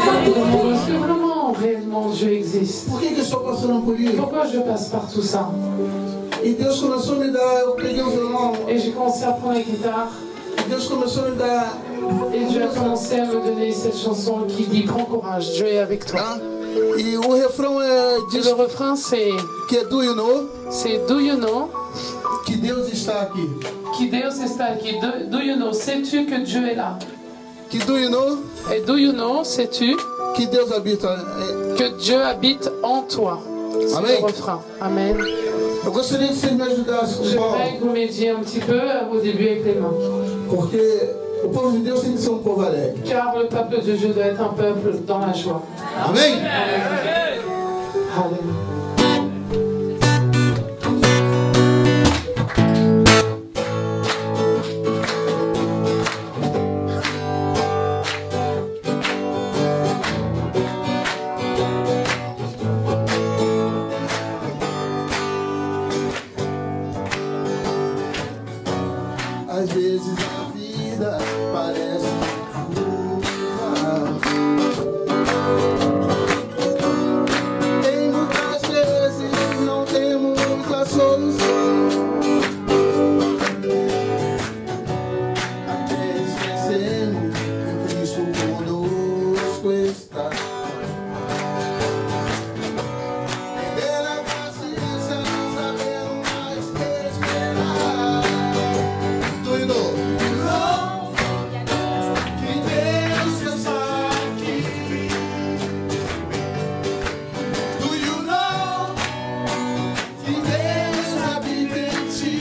Est-ce que vraiment, réellement, Dieu existe? Por que eu estou passando por isso? Pourquoi je passe par tout ça? E Deus começou a me dar, eu peguei um violão, Et j'ai commencé à prendre la guitare. e Deus começou a me dar, Et Dieu a commencé à me donner cette chanson qui dit prends courage, Dieu est avec toi. tá? E o refrão Et diz le refrain que é Do You Know, c'est Do You Know? que Deus está aqui. Que Deus está aqui. Do You Know? Sais-tu que Dieu est là? Que Do You Know, Et Do You Know? Sais-tu que Deus habita. que Dieu habite en toi? C'est Amen. le refrain. Amen. Eu gostaria que vocês me ajudassem com o J'aimerais que vous m'aidiez un petit peu au début avec les mains. porque o povo de Deus tem que ser um povo alegre. Car le peuple de Dieu doit être un peuple dans la joie. Amém? Alléluia. Às vezes a vida parece cruel. Tem muitas vezes não temos a solução. Até esquecemos que Cristo conosco está. Perdendo a paciência, não sabemos mais esperar. Do you know? Que Deus está aqui. Do you know? Que Deus habita em ti.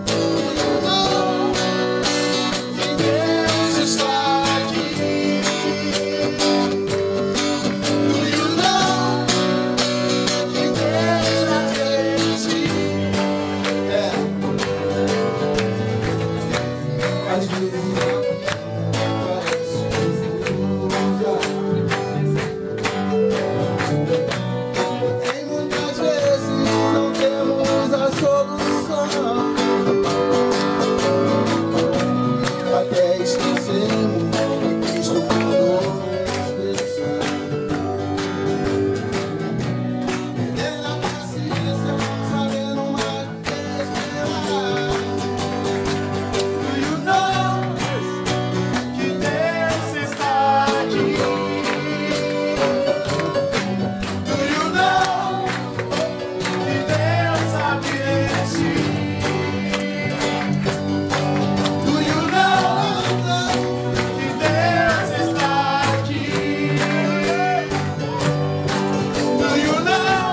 Do you know? Que Deus está aqui. Do you know? Que Deus habita em ti. Às vezes parece confusa. Tem muitas vezes não temos a solução. Até esquecemos que Cristo conosco está. Perdendo a paciência, não sabendo mais esperar. Do you know que Deus está aqui? Do you know que Deus habita em ti? Do you know que Deus está aqui? Do you know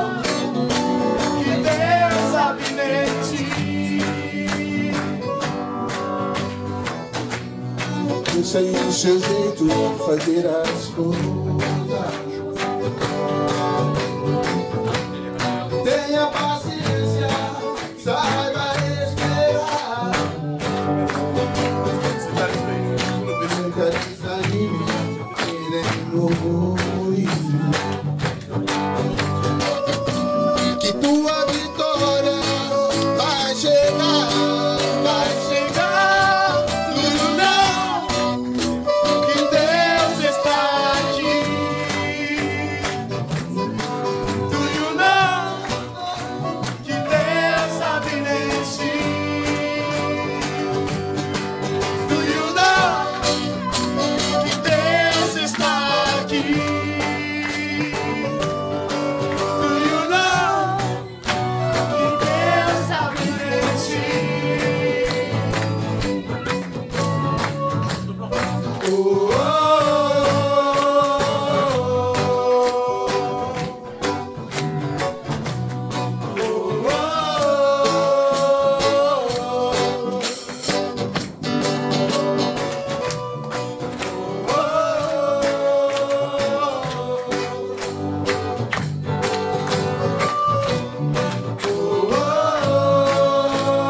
que Deus habita em ti? Eu sei o seu jeito de fazer as coisas. Tenha paciência, saiba esperar. Nunca desanime, nem murmure. Que tua vitória vai chegar, vai chegar. Do you know que Deus está aqui? Do you know que Deus habita em ti? Do you know que Deus está aqui? Do you know que Deus habita em ti? Oh,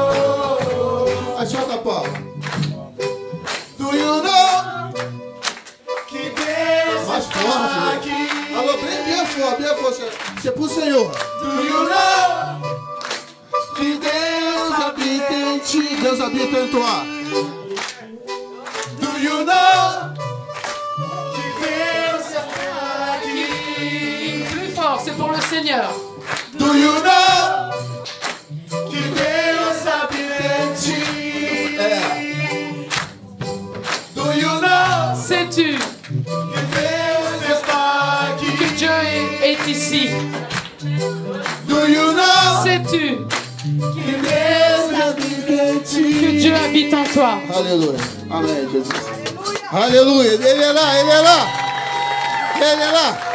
oh, a Jota Paula. Do you know que Deus mais forte aqui? Alô, bem forte, você é pro Senhor. Do you know que Deus habita em ti? Deus habita em tua. Do you know c'est pour le Seigneur. Do you know que Deus habita em ti? Do you know? Sais-tu Que Deus está aqui? que Dieu est ici? Do you know? Sais-tu Que Deus habita em ti? que Dieu habite en toi? Aleluia. Amém, Jesus. Aleluia. Ele é lá, ele é lá. Ele é lá.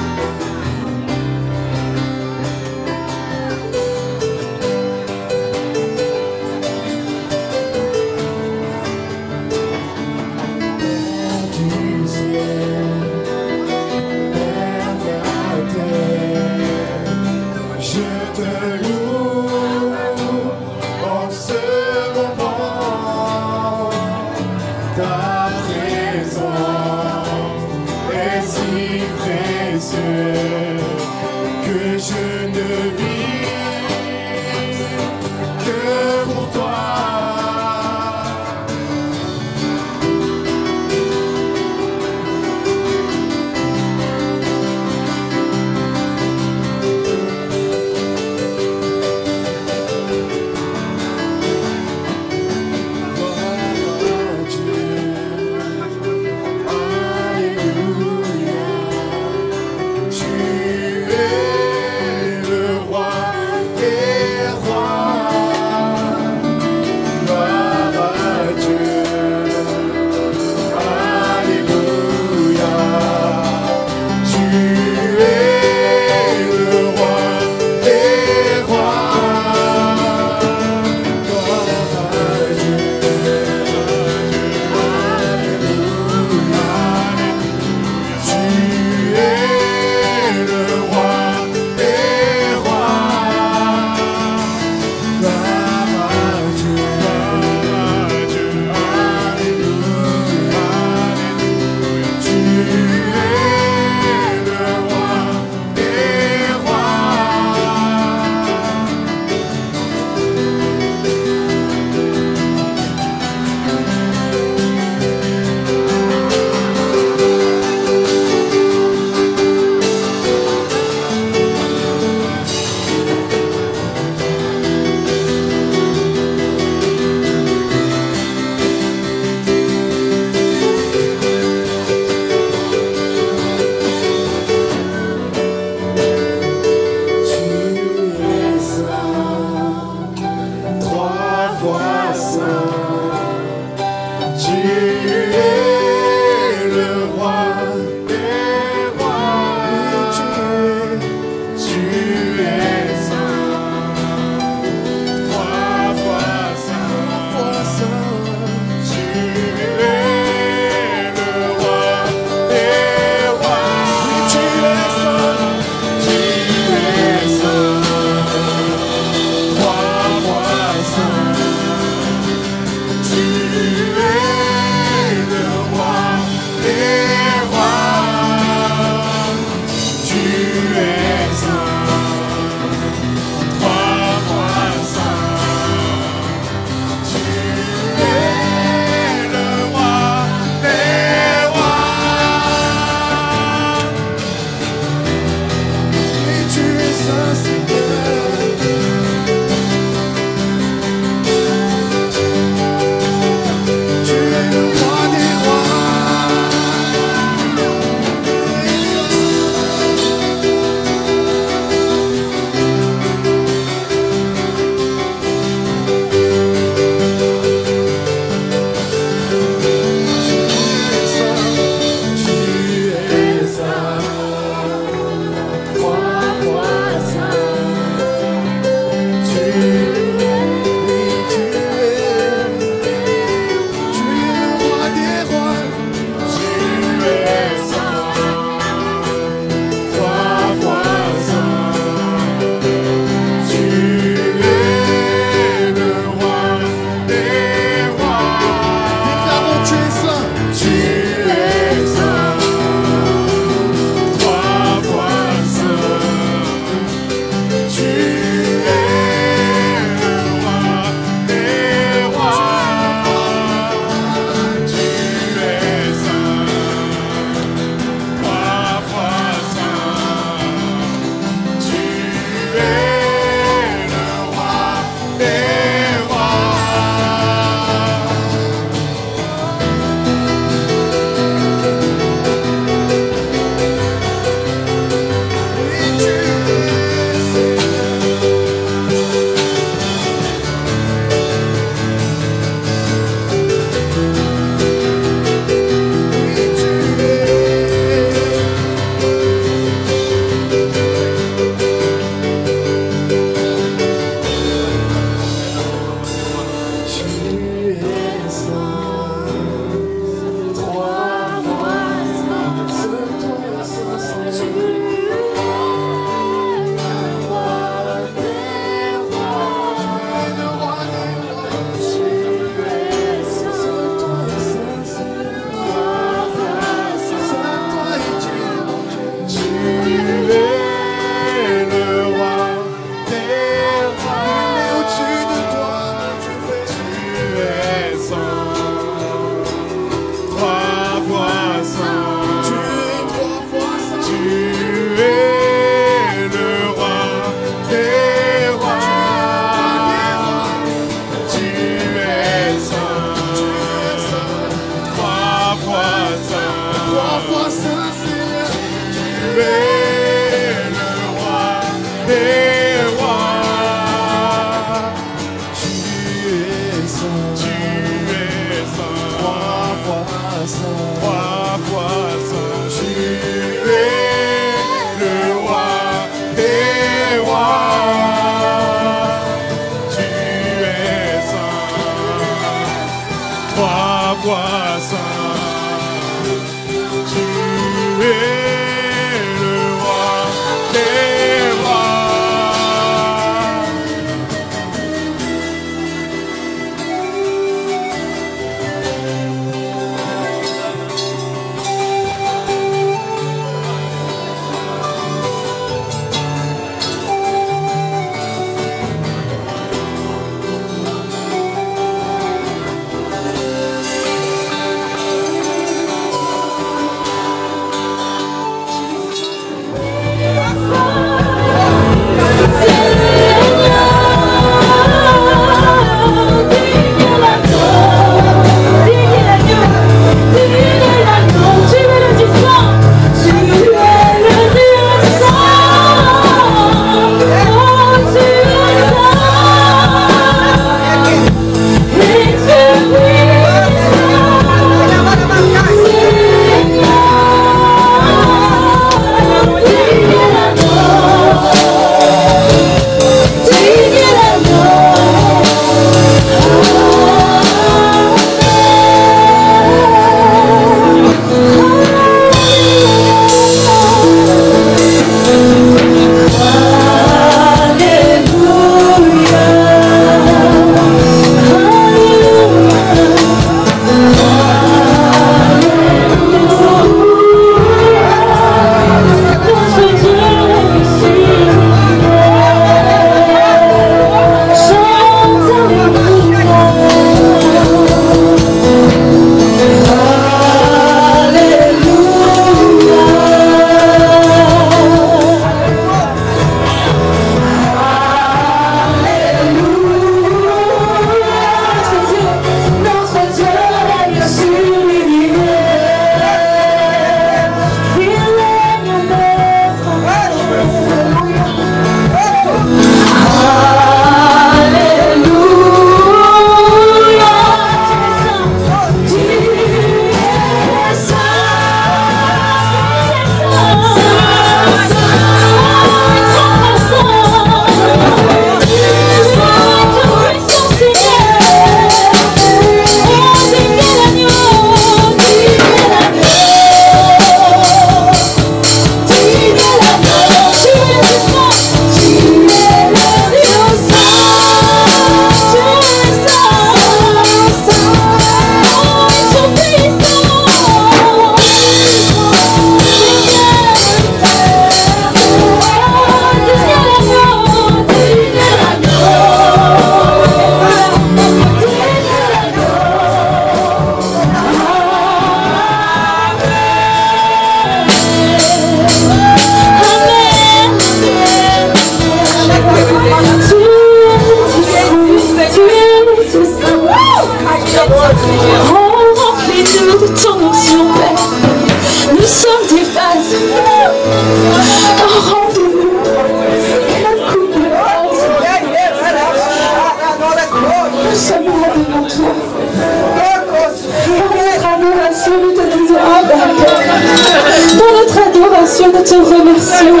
te remercions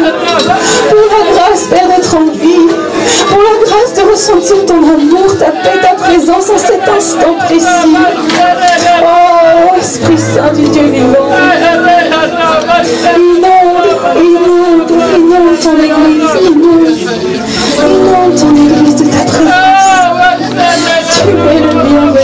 pour la grâce, Père, d'être en vie, pour la grâce de ressentir ton amour, ta paix, ta présence en cet instant précis. Oh, Esprit Saint du Dieu vivant, inonde ton Église, inonde ton Église de ta présence. Tu es le bienvenu.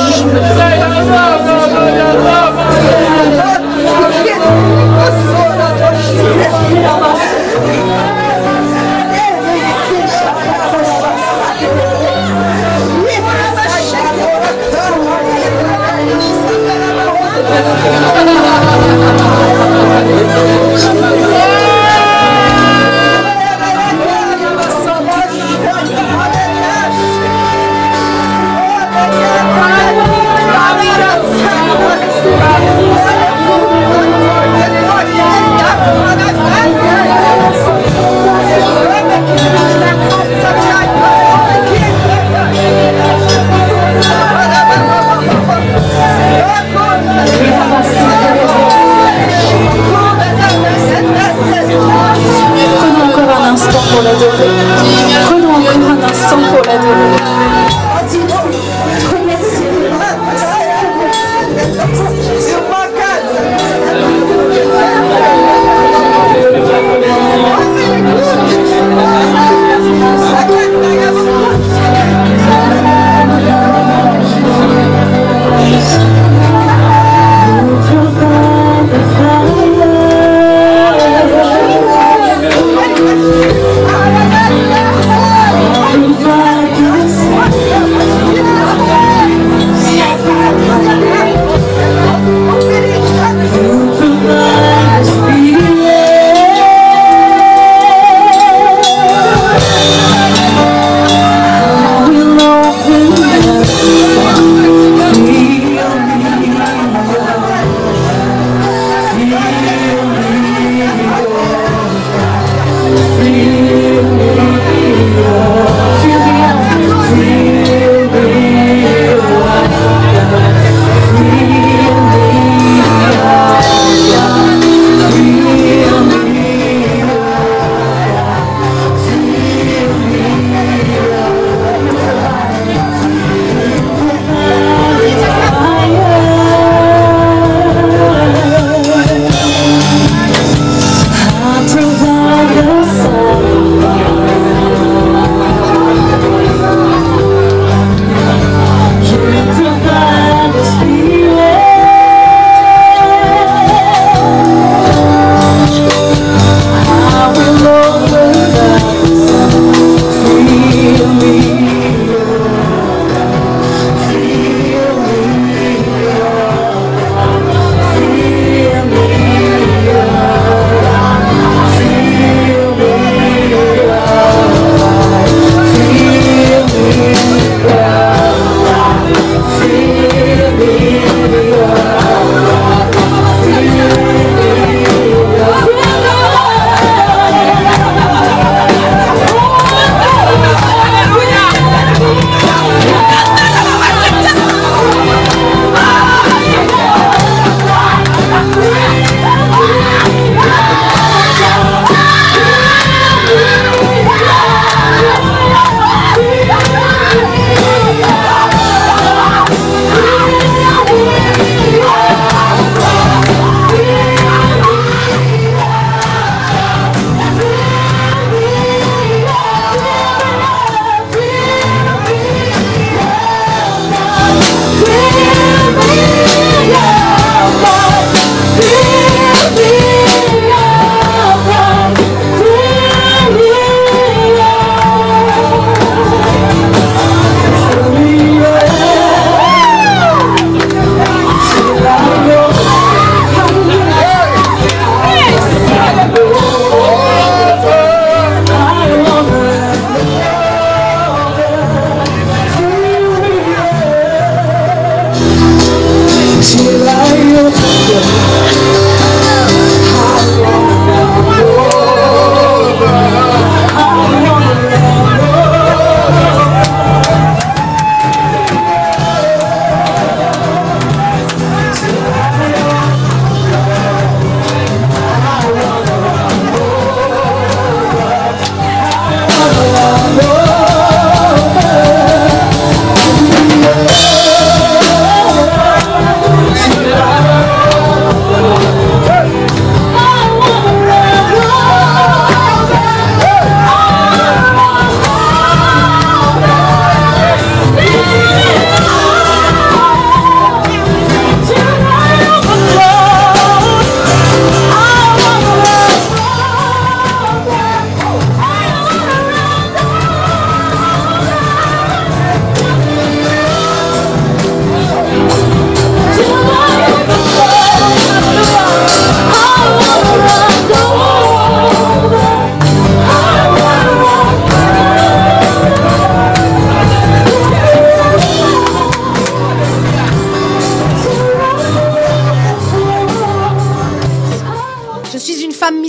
Pour l'adorer. Prenons encore un instant pour l'adorer.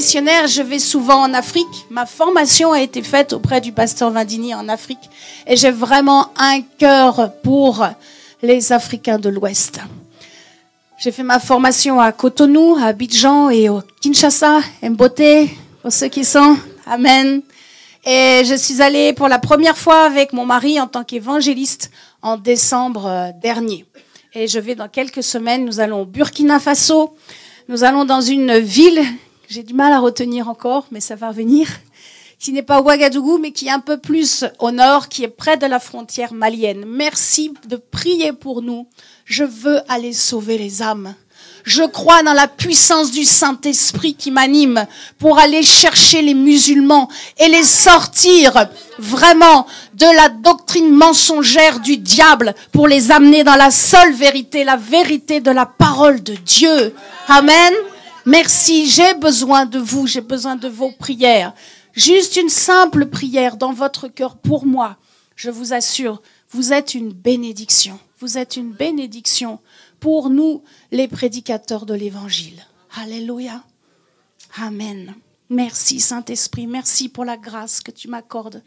missionnaire, je vais souvent en Afrique. Ma formation a été faite auprès du pasteur Vindini en Afrique. Et j'ai vraiment un cœur pour les Africains de l'Ouest. J'ai fait ma formation à Cotonou, à Abidjan et au Kinshasa, Mbote, pour ceux qui sont. Amen. Et je suis allée pour la première fois avec mon mari en tant qu'évangéliste en décembre dernier. Et je vais dans quelques semaines, nous allons au Burkina Faso. Nous allons dans une ville, que j'ai du mal à retenir encore, mais ça va venir, qui n'est pas Ouagadougou, mais qui est un peu plus au nord, qui est près de la frontière malienne. Merci de prier pour nous. Je veux aller sauver les âmes. Je crois dans la puissance du Saint-Esprit qui m'anime pour aller chercher les musulmans et les sortir vraiment de la doctrine mensongère du diable pour les amener dans la seule vérité, la vérité de la parole de Dieu. Amen. Merci, j'ai besoin de vous, j'ai besoin de vos prières. Juste une simple prière dans votre cœur pour moi. Je vous assure, vous êtes une bénédiction. Vous êtes une bénédiction pour nous, les prédicateurs de l'Évangile. Alléluia. Amen. Merci Saint-Esprit, merci pour la grâce que tu m'accordes.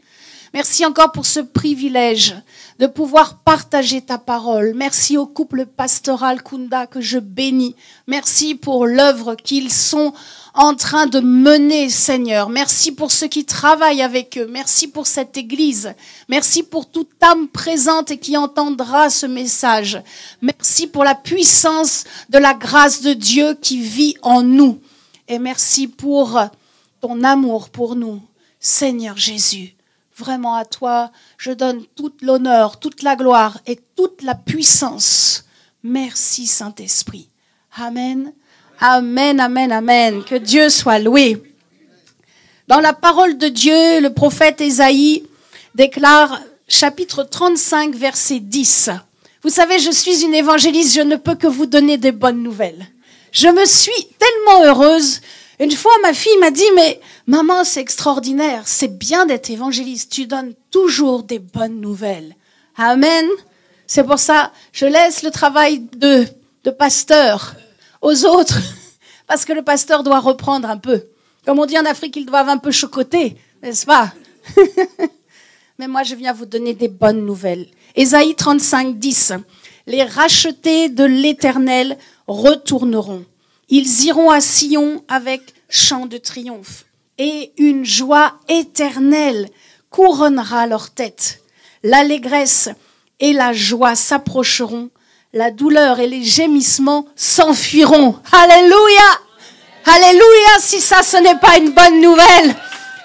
Merci encore pour ce privilège de pouvoir partager ta parole. Merci au couple pastoral Kunda que je bénis. Merci pour l'œuvre qu'ils sont en train de mener, Seigneur. Merci pour ceux qui travaillent avec eux. Merci pour cette église. Merci pour toute âme présente et qui entendra ce message. Merci pour la puissance de la grâce de Dieu qui vit en nous. Et merci pour ton amour pour nous, Seigneur Jésus. Vraiment à toi, je donne toute l'honneur, toute la gloire et toute la puissance. Merci Saint-Esprit. Amen. Amen, amen, amen. Que Dieu soit loué. Dans la parole de Dieu, le prophète Ésaïe déclare chapitre 35, verset 10. Vous savez, je suis une évangéliste, je ne peux que vous donner des bonnes nouvelles. Je me suis tellement heureuse. Une fois, ma fille m'a dit, mais maman, c'est extraordinaire, c'est bien d'être évangéliste, tu donnes toujours des bonnes nouvelles. Amen. C'est pour ça, je laisse le travail de pasteur aux autres, parce que le pasteur doit reprendre un peu. Comme on dit en Afrique, ils doivent un peu chocoter, n'est-ce pas? Mais moi, je viens vous donner des bonnes nouvelles. Ésaïe 35, 10. Les rachetés de l'Éternel retourneront. Ils iront à Sion avec chant de triomphe. Et une joie éternelle couronnera leur tête. L'allégresse et la joie s'approcheront. La douleur et les gémissements s'enfuiront. Alléluia! Alléluia! Si ça, ce n'est pas une bonne nouvelle.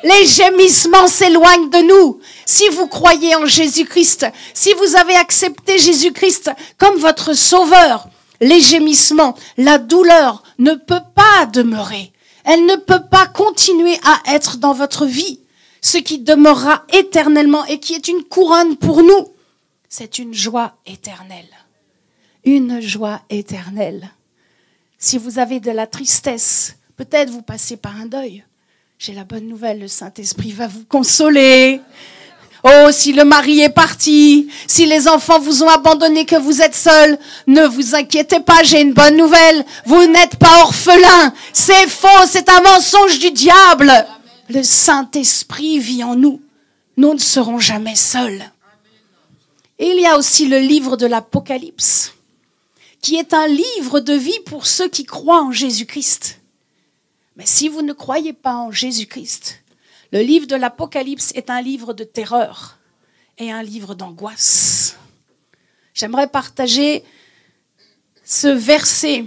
Les gémissements s'éloignent de nous. Si vous croyez en Jésus-Christ, si vous avez accepté Jésus-Christ comme votre sauveur, les gémissements, la douleur ne peut pas demeurer. Elle ne peut pas continuer à être dans votre vie. Ce qui demeurera éternellement et qui est une couronne pour nous, c'est une joie éternelle. Une joie éternelle. Si vous avez de la tristesse, peut-être vous passez par un deuil. J'ai la bonne nouvelle, le Saint-Esprit va vous consoler. Oh, si le mari est parti, si les enfants vous ont abandonné, que vous êtes seul, ne vous inquiétez pas, j'ai une bonne nouvelle. Vous n'êtes pas orphelin. C'est faux, c'est un mensonge du diable. Le Saint-Esprit vit en nous. Nous ne serons jamais seuls. Et il y a aussi le livre de l'Apocalypse, qui est un livre de vie pour ceux qui croient en Jésus-Christ. Mais si vous ne croyez pas en Jésus-Christ, le livre de l'Apocalypse est un livre de terreur et un livre d'angoisse. J'aimerais partager ce verset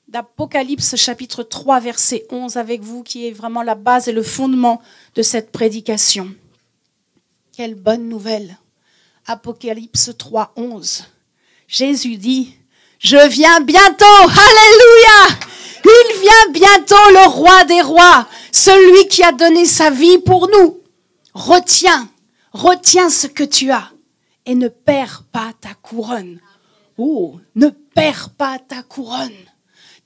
d'Apocalypse chapitre 3, verset 11 avec vous, qui est vraiment la base et le fondement de cette prédication. Quelle bonne nouvelle! Apocalypse 3, 11. Jésus dit, « Je viens bientôt, alléluia ! Il vient bientôt, le roi des rois, celui qui a donné sa vie pour nous. Retiens ce que tu as et ne perds pas ta couronne. Oh, ne perds pas ta couronne.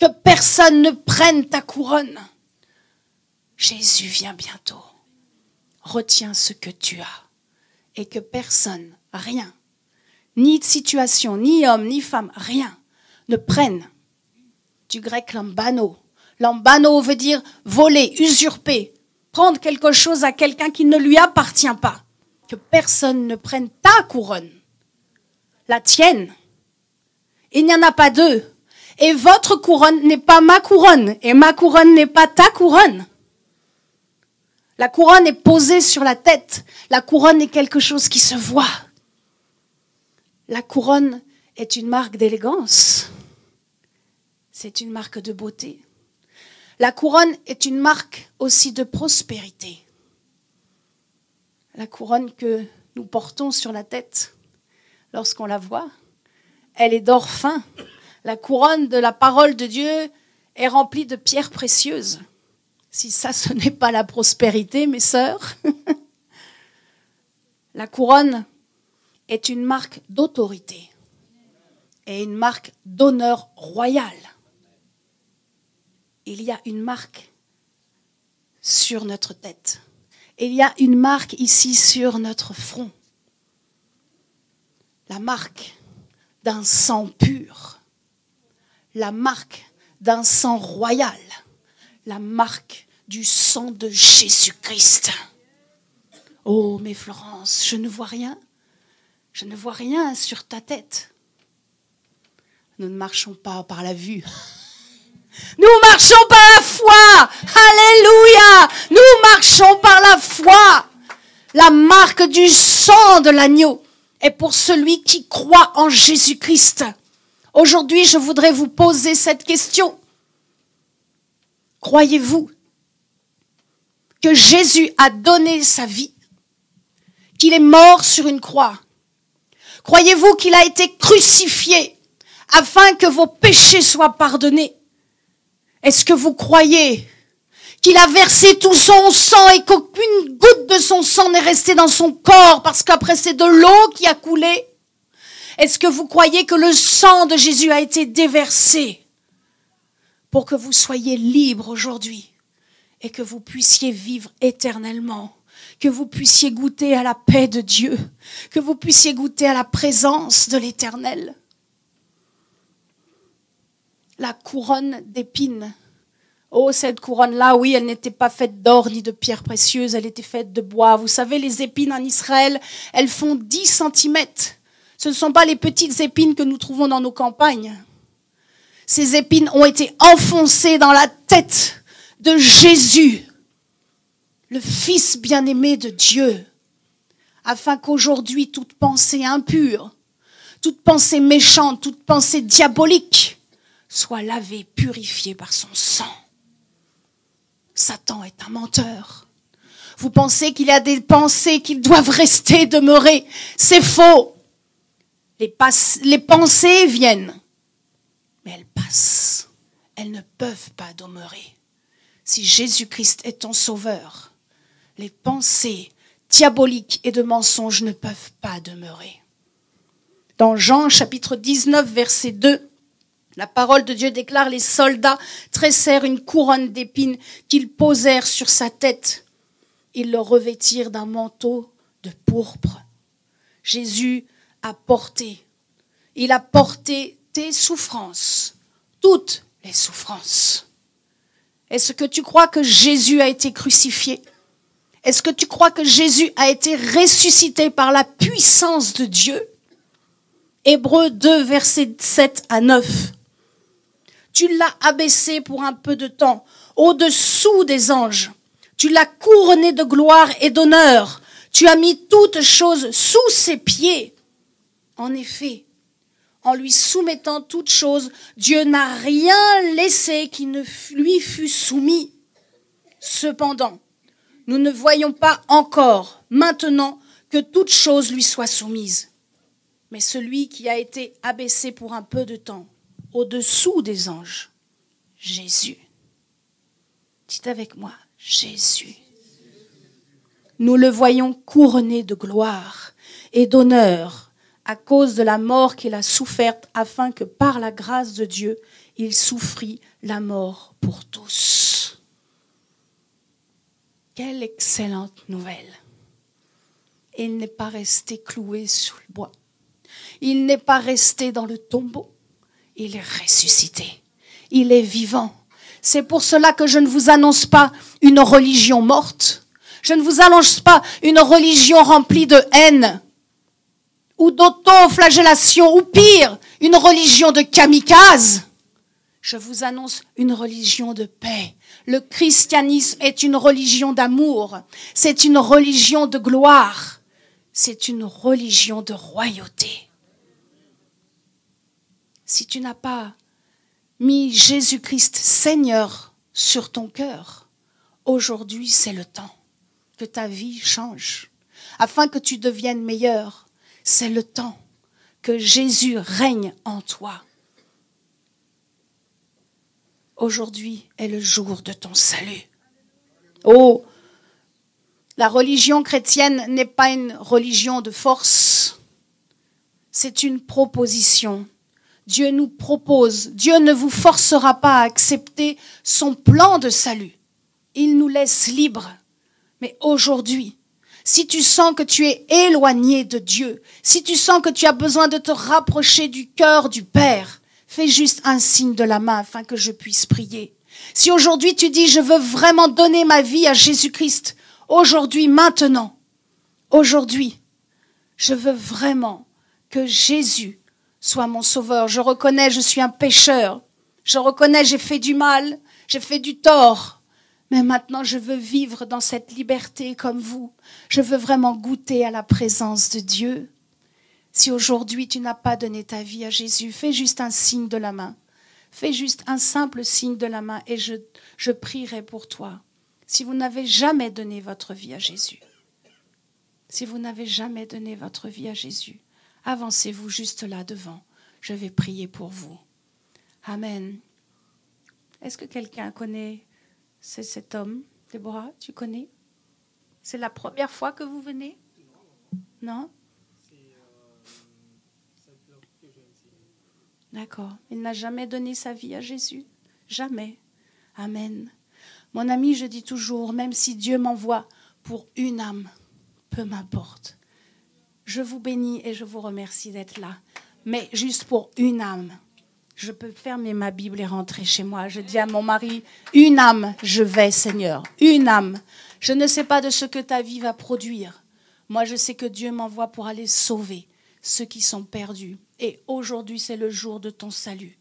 Que personne ne prenne ta couronne. Jésus vient bientôt. Retiens ce que tu as et que personne, rien, ni de situation, ni homme, ni femme, rien, ne prenne. Du grec lambano, Lambano veut dire voler, usurper, prendre quelque chose à quelqu'un qui ne lui appartient pas. Que personne ne prenne ta couronne, la tienne. Il n'y en a pas deux. Et votre couronne n'est pas ma couronne, et ma couronne n'est pas ta couronne. La couronne est posée sur la tête. La couronne est quelque chose qui se voit. La couronne est une marque d'élégance. C'est une marque de beauté. La couronne est une marque aussi de prospérité. La couronne que nous portons sur la tête, lorsqu'on la voit, elle est d'or fin. La couronne de la parole de Dieu est remplie de pierres précieuses. Si ça, ce n'est pas la prospérité, mes sœurs. La couronne est une marque d'autorité et une marque d'honneur royal. Il y a une marque sur notre tête. Il y a une marque ici sur notre front. La marque d'un sang pur. La marque d'un sang royal. La marque du sang de Jésus-Christ. Oh, mais Florence, je ne vois rien. Je ne vois rien sur ta tête. Nous ne marchons pas par la vue. Nous marchons par la foi. Alléluia. Nous marchons par la foi. La marque du sang de l'agneau est pour celui qui croit en Jésus-Christ. Aujourd'hui, je voudrais vous poser cette question. Croyez-vous que Jésus a donné sa vie, qu'il est mort sur une croix? Croyez-vous qu'il a été crucifié afin que vos péchés soient pardonnés? Est-ce que vous croyez qu'il a versé tout son sang et qu'aucune goutte de son sang n'est restée dans son corps parce qu'après c'est de l'eau qui a coulé? Est-ce que vous croyez que le sang de Jésus a été déversé pour que vous soyez libres aujourd'hui et que vous puissiez vivre éternellement, que vous puissiez goûter à la paix de Dieu, que vous puissiez goûter à la présence de l'Éternel? La couronne d'épines. Oh, cette couronne-là, oui, elle n'était pas faite d'or ni de pierres précieuses, elle était faite de bois. Vous savez, les épines en Israël, elles font 10 centimètres. Ce ne sont pas les petites épines que nous trouvons dans nos campagnes. Ces épines ont été enfoncées dans la tête de Jésus, le Fils bien-aimé de Dieu, afin qu'aujourd'hui, toute pensée impure, toute pensée méchante, toute pensée diabolique soit lavée, purifiée par son sang. Satan est un menteur. Vous pensez qu'il y a des pensées qui doivent rester, demeurer. C'est faux. Les pensées viennent, mais elles passent. Elles ne peuvent pas demeurer. Si Jésus-Christ est ton sauveur, les pensées diaboliques et de mensonges ne peuvent pas demeurer. Dans Jean chapitre 19, verset 2, la parole de Dieu déclare: les soldats tressèrent une couronne d'épines qu'ils posèrent sur sa tête. Ils le revêtirent d'un manteau de pourpre. Jésus a porté, il a porté tes souffrances, toutes les souffrances. Est-ce que tu crois que Jésus a été crucifié? Est-ce que tu crois que Jésus a été ressuscité par la puissance de Dieu? Hébreux 2, versets 7 à 9. Tu l'as abaissé pour un peu de temps, au-dessous des anges. Tu l'as couronné de gloire et d'honneur. Tu as mis toutes choses sous ses pieds. En effet, en lui soumettant toutes choses, Dieu n'a rien laissé qui ne lui fût soumis. Cependant, nous ne voyons pas encore maintenant que toutes choses lui soient soumises. Mais celui qui a été abaissé pour un peu de temps, au-dessous des anges, Jésus. Dites avec moi, Jésus. Nous le voyons couronné de gloire et d'honneur à cause de la mort qu'il a soufferte, afin que par la grâce de Dieu, il souffrit la mort pour tous. Quelle excellente nouvelle. Il n'est pas resté cloué sous le bois. Il n'est pas resté dans le tombeau. Il est ressuscité. Il est vivant. C'est pour cela que je ne vous annonce pas une religion morte. Je ne vous annonce pas une religion remplie de haine ou d'auto-flagellation ou pire, une religion de kamikaze. Je vous annonce une religion de paix. Le christianisme est une religion d'amour. C'est une religion de gloire. C'est une religion de royauté. Si tu n'as pas mis Jésus-Christ Seigneur sur ton cœur, aujourd'hui c'est le temps que ta vie change. Afin que tu deviennes meilleur, c'est le temps que Jésus règne en toi. Aujourd'hui est le jour de ton salut. Oh, la religion chrétienne n'est pas une religion de force, c'est une proposition. Dieu nous propose, Dieu ne vous forcera pas à accepter son plan de salut. Il nous laisse libres. Mais aujourd'hui, si tu sens que tu es éloigné de Dieu, si tu sens que tu as besoin de te rapprocher du cœur du Père, fais juste un signe de la main afin que je puisse prier. Si aujourd'hui tu dis, je veux vraiment donner ma vie à Jésus-Christ, aujourd'hui, maintenant, aujourd'hui, je veux vraiment que Jésus soit mon sauveur. Je reconnais, je suis un pécheur. Je reconnais, j'ai fait du mal, j'ai fait du tort. Mais maintenant, je veux vivre dans cette liberté comme vous. Je veux vraiment goûter à la présence de Dieu. Si aujourd'hui, tu n'as pas donné ta vie à Jésus, fais juste un signe de la main. Fais juste un simple signe de la main et je prierai pour toi. Si vous n'avez jamais donné votre vie à Jésus, si vous n'avez jamais donné votre vie à Jésus, avancez-vous juste là devant. Je vais prier pour vous. Amen. Est-ce que quelqu'un connaît cet homme? Déborah, tu connais? C'est la première fois que vous venez? Non? D'accord. Il n'a jamais donné sa vie à Jésus? Jamais. Amen. Mon ami, je dis toujours, même si Dieu m'envoie pour une âme, peu m'importe. Je vous bénis et je vous remercie d'être là. Mais juste pour une âme, je peux fermer ma Bible et rentrer chez moi. Je dis à mon mari, une âme, je vais, Seigneur. Une âme. Je ne sais pas de ce que ta vie va produire. Moi, je sais que Dieu m'envoie pour aller sauver ceux qui sont perdus. Et aujourd'hui, c'est le jour de ton salut.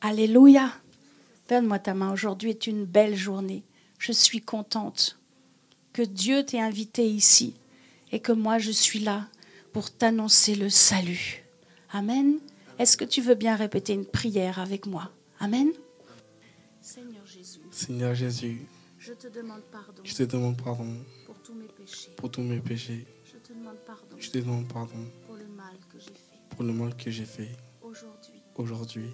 Alléluia. Donne-moi ta main. Aujourd'hui est une belle journée. Je suis contente que Dieu t'ait invité ici et que moi, je suis là pour t'annoncer le salut. Amen. Est-ce que tu veux bien répéter une prière avec moi? Amen. Seigneur Jésus. Seigneur Jésus. Je te demande pardon. Je te demande pardon. Pour tous mes péchés. Pour tous mes péchés. Je te demande pardon. Je te demande pardon. Pour le mal que j'ai fait. Pour le mal que j'ai fait. Aujourd'hui.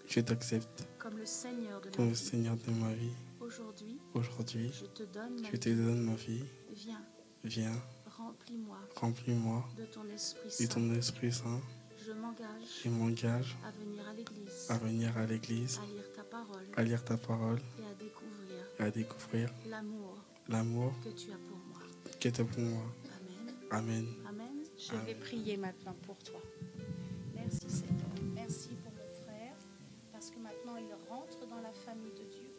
Je t'accepte. Comme le Seigneur de comme le Seigneur de ma vie. Aujourd'hui. Je te donne ma vie. Viens. Remplis-moi de ton Esprit Saint. Je m'engage à venir à l'église, à lire ta parole et à découvrir l'amour que tu as pour moi. Amen. Amen. Je vais prier maintenant pour toi. Merci Seigneur. Merci pour mon frère, parce que maintenant il rentre dans la famille de Dieu.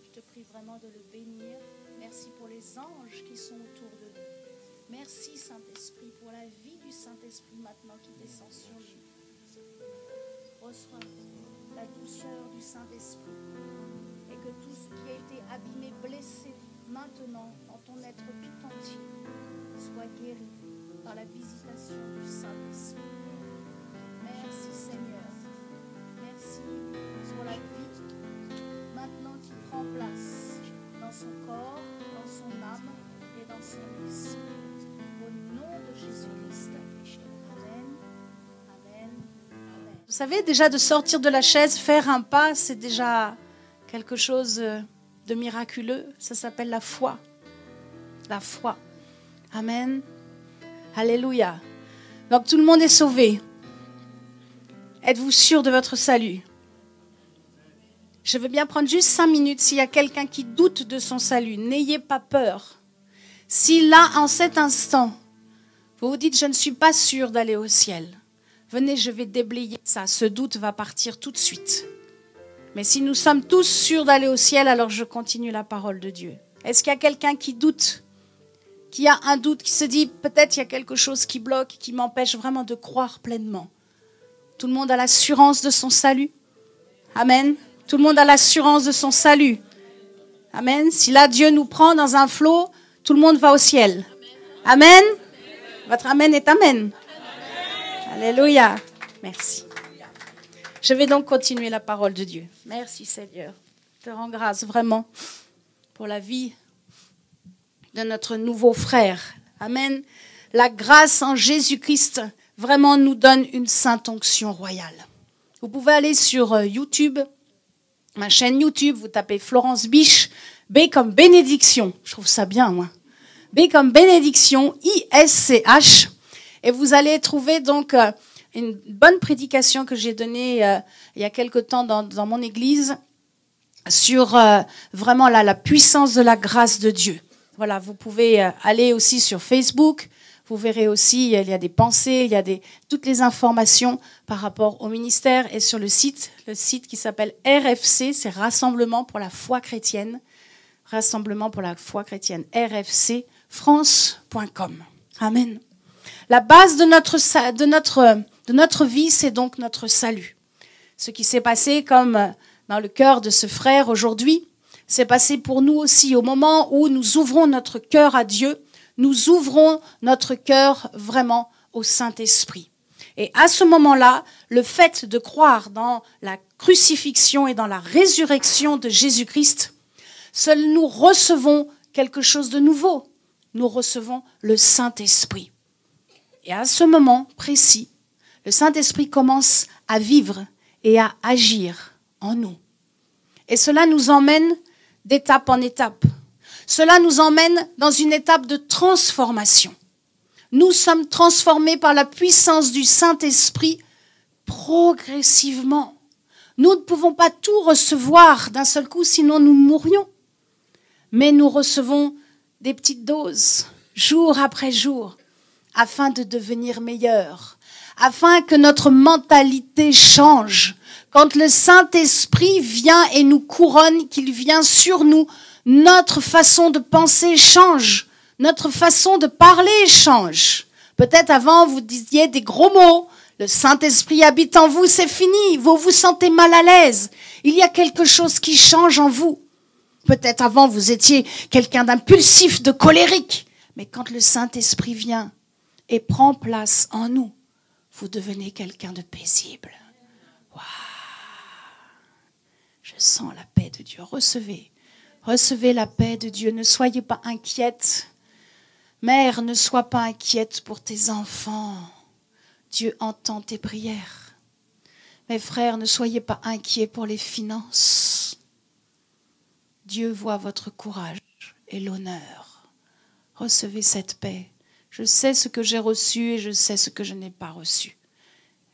Je te prie vraiment de le bénir. Merci pour les anges qui sont autour de lui. Merci Saint-Esprit pour la vie du Saint-Esprit maintenant qui descend sur lui. Reçois la douceur du Saint-Esprit et que tout ce qui a été abîmé, blessé maintenant dans ton être tout entier soit guéri par la visitation du Saint-Esprit. Merci Seigneur. Merci pour la vie maintenant qui prend place dans son corps, dans son âme et dans son esprit. Au nom de Jésus-Christ. Amen. Amen. Amen. Vous savez, déjà de sortir de la chaise, faire un pas, c'est déjà quelque chose de miraculeux. Ça s'appelle la foi. La foi. Amen. Alléluia. Donc tout le monde est sauvé. Êtes-vous sûr de votre salut? Je veux bien prendre juste 5 minutes s'il y a quelqu'un qui doute de son salut. N'ayez pas peur. Si là, en cet instant, vous vous dites, je ne suis pas sûr d'aller au ciel, venez, je vais déblayer ça. Ce doute va partir tout de suite. Mais si nous sommes tous sûrs d'aller au ciel, alors je continue la parole de Dieu. Est-ce qu'il y a quelqu'un qui doute, qui a un doute, qui se dit peut-être il y a quelque chose qui bloque, qui m'empêche vraiment de croire pleinement? Tout le monde a l'assurance de son salut? Amen. Tout le monde a l'assurance de son salut. Amen. Si là Dieu nous prend dans un flot, tout le monde va au ciel. Amen. Votre amen est amen. Alléluia. Merci. Je vais donc continuer la parole de Dieu. Merci Seigneur. Je te rends grâce vraiment pour la vie de notre nouveau frère. Amen. La grâce en Jésus-Christ vraiment nous donne une sainte onction royale. Vous pouvez aller sur YouTube, ma chaîne YouTube, vous tapez Florence Biche, B comme bénédiction. Je trouve ça bien, moi. B comme bénédiction, ISCH. Et vous allez trouver donc une bonne prédication que j'ai donnée il y a quelque temps dans mon église sur vraiment la puissance de la grâce de Dieu. Voilà, vous pouvez aller aussi sur Facebook. Vous verrez aussi, il y a des pensées, il y a toutes les informations par rapport au ministère et sur le site qui s'appelle RFC, c'est Rassemblement pour la foi chrétienne. Rassemblement pour la foi chrétienne, rfcfrance.com. Amen. La base de notre vie, c'est donc notre salut. Ce qui s'est passé comme dans le cœur de ce frère aujourd'hui, s'est passé pour nous aussi. Au moment où nous ouvrons notre cœur à Dieu, nous ouvrons notre cœur vraiment au Saint-Esprit. Et à ce moment-là, le fait de croire dans la crucifixion et dans la résurrection de Jésus-Christ, seuls nous recevons quelque chose de nouveau. Nous recevons le Saint-Esprit. Et à ce moment précis, le Saint-Esprit commence à vivre et à agir en nous. Et cela nous emmène d'étape en étape. Cela nous emmène dans une étape de transformation. Nous sommes transformés par la puissance du Saint-Esprit progressivement. Nous ne pouvons pas tout recevoir d'un seul coup, sinon nous mourrions. Mais nous recevons des petites doses, jour après jour, afin de devenir meilleurs, afin que notre mentalité change. Quand le Saint-Esprit vient et nous couronne, qu'il vient sur nous, notre façon de penser change, notre façon de parler change. Peut-être avant, vous disiez des gros mots. Le Saint-Esprit habite en vous, c'est fini. Vous vous sentez mal à l'aise. Il y a quelque chose qui change en vous. Peut-être avant, vous étiez quelqu'un d'impulsif, de colérique. Mais quand le Saint-Esprit vient et prend place en nous, vous devenez quelqu'un de paisible. Waouh! Je sens la paix de Dieu. Recevez la paix de Dieu. Ne soyez pas inquiète. Mère, ne sois pas inquiète pour tes enfants. Dieu entend tes prières. Mes frères, ne soyez pas inquiets pour les finances. Dieu voit votre courage et l'honneur. Recevez cette paix. Je sais ce que j'ai reçu et je sais ce que je n'ai pas reçu.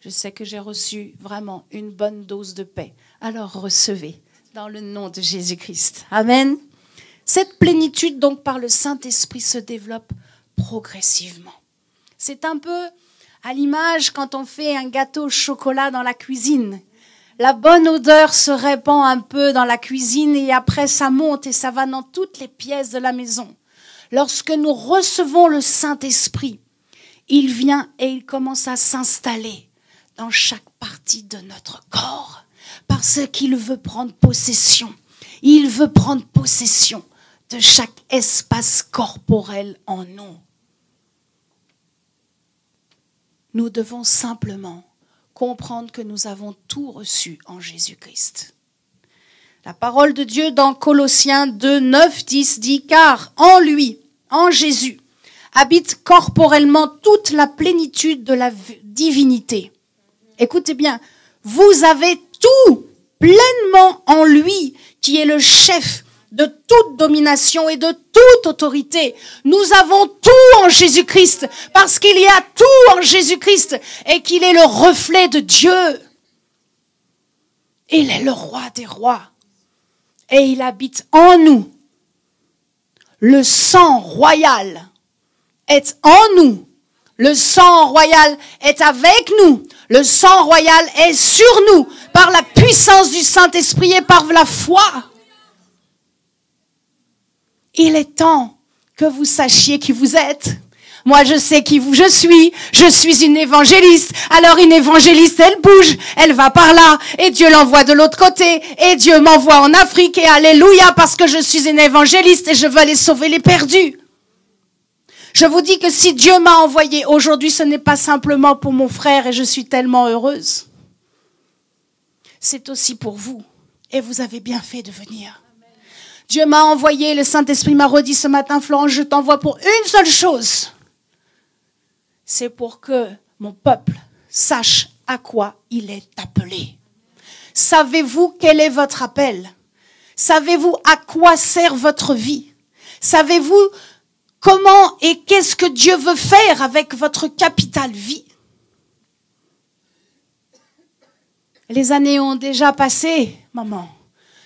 Je sais que j'ai reçu vraiment une bonne dose de paix. Alors recevez dans le nom de Jésus-Christ. Amen. Cette plénitude, donc, par le Saint-Esprit se développe progressivement. C'est un peu à l'image quand on fait un gâteau au chocolat dans la cuisine. La bonne odeur se répand un peu dans la cuisine et après ça monte et ça va dans toutes les pièces de la maison. Lorsque nous recevons le Saint-Esprit, il vient et il commence à s'installer dans chaque partie de notre corps parce qu'il veut prendre possession. Il veut prendre possession de chaque espace corporel en nous. Nous devons simplement comprendre que nous avons tout reçu en Jésus-Christ. La parole de Dieu dans Colossiens 2, 9, 10 dit « Car en lui, en Jésus, habite corporellement toute la plénitude de la divinité. » Écoutez bien, vous avez tout pleinement en lui, qui est le chef de toute domination et de toute autorité. Nous avons tout en Jésus-Christ, parce qu'il y a tout en Jésus-Christ et qu'il est le reflet de Dieu. Il est le roi des rois et il habite en nous. Le sang royal est en nous. Le sang royal est avec nous. Le sang royal est sur nous par la puissance du Saint-Esprit et par la foi. Il est temps que vous sachiez qui vous êtes. Moi, je sais qui je suis. Je suis une évangéliste. Alors, une évangéliste, elle bouge, elle va par là, et Dieu l'envoie de l'autre côté, et Dieu m'envoie en Afrique, et alléluia, parce que je suis une évangéliste et je veux aller sauver les perdus. Je vous dis que si Dieu m'a envoyé aujourd'hui, ce n'est pas simplement pour mon frère, et je suis tellement heureuse. C'est aussi pour vous, et vous avez bien fait de venir. Dieu m'a envoyé, le Saint-Esprit m'a redit ce matin, Florence, je t'envoie pour une seule chose. C'est pour que mon peuple sache à quoi il est appelé. Savez-vous quel est votre appel? Savez-vous à quoi sert votre vie? Savez-vous comment et qu'est-ce que Dieu veut faire avec votre capital vie? Les années ont déjà passé, maman.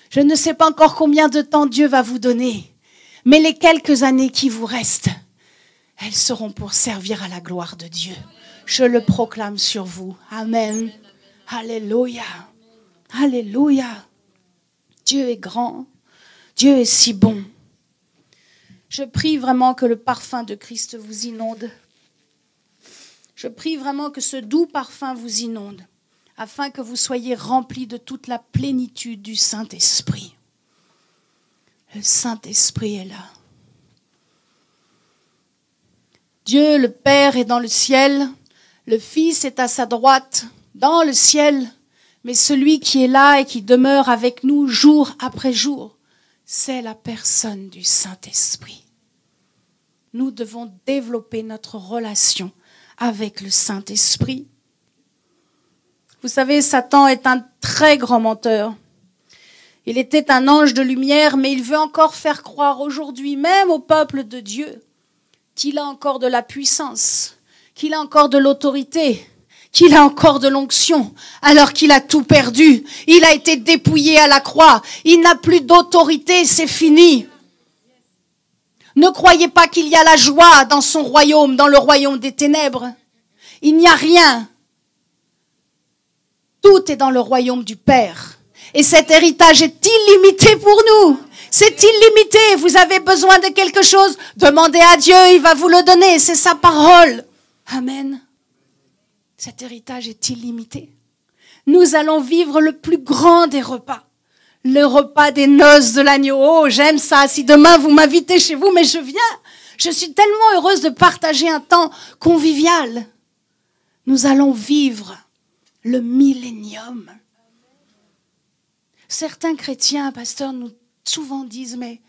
Je ne sais pas encore combien de temps Dieu va vous donner, mais les quelques années qui vous restent, elles seront pour servir à la gloire de Dieu. Je le proclame sur vous. Amen. Alléluia. Alléluia. Dieu est grand. Dieu est si bon. Je prie vraiment que le parfum de Christ vous inonde. Je prie vraiment que ce doux parfum vous inonde, afin que vous soyez remplis de toute la plénitude du Saint-Esprit. Le Saint-Esprit est là. Dieu, le Père, est dans le ciel, le Fils est à sa droite, dans le ciel, mais celui qui est là et qui demeure avec nous jour après jour, c'est la personne du Saint-Esprit. Nous devons développer notre relation avec le Saint-Esprit. Vous savez, Satan est un très grand menteur. Il était un ange de lumière, mais il veut encore faire croire aujourd'hui, même au peuple de Dieu, qu'il a encore de la puissance, qu'il a encore de l'autorité, qu'il a encore de l'onction, alors qu'il a tout perdu. Il a été dépouillé à la croix. Il n'a plus d'autorité, c'est fini. Ne croyez pas qu'il y a la joie dans son royaume, dans le royaume des ténèbres. Il n'y a rien. Tout est dans le royaume du Père. Et cet héritage est illimité pour nous. C'est illimité. Vous avez besoin de quelque chose, demandez à Dieu, il va vous le donner. C'est sa parole. Amen. Cet héritage est illimité. Nous allons vivre le plus grand des repas. Le repas des noces de l'agneau. Oh, j'aime ça. Si demain vous m'invitez chez vous, mais je viens. Je suis tellement heureuse de partager un temps convivial. Nous allons vivre le millénium. Certains chrétiens, pasteurs, nous souvent disent, mais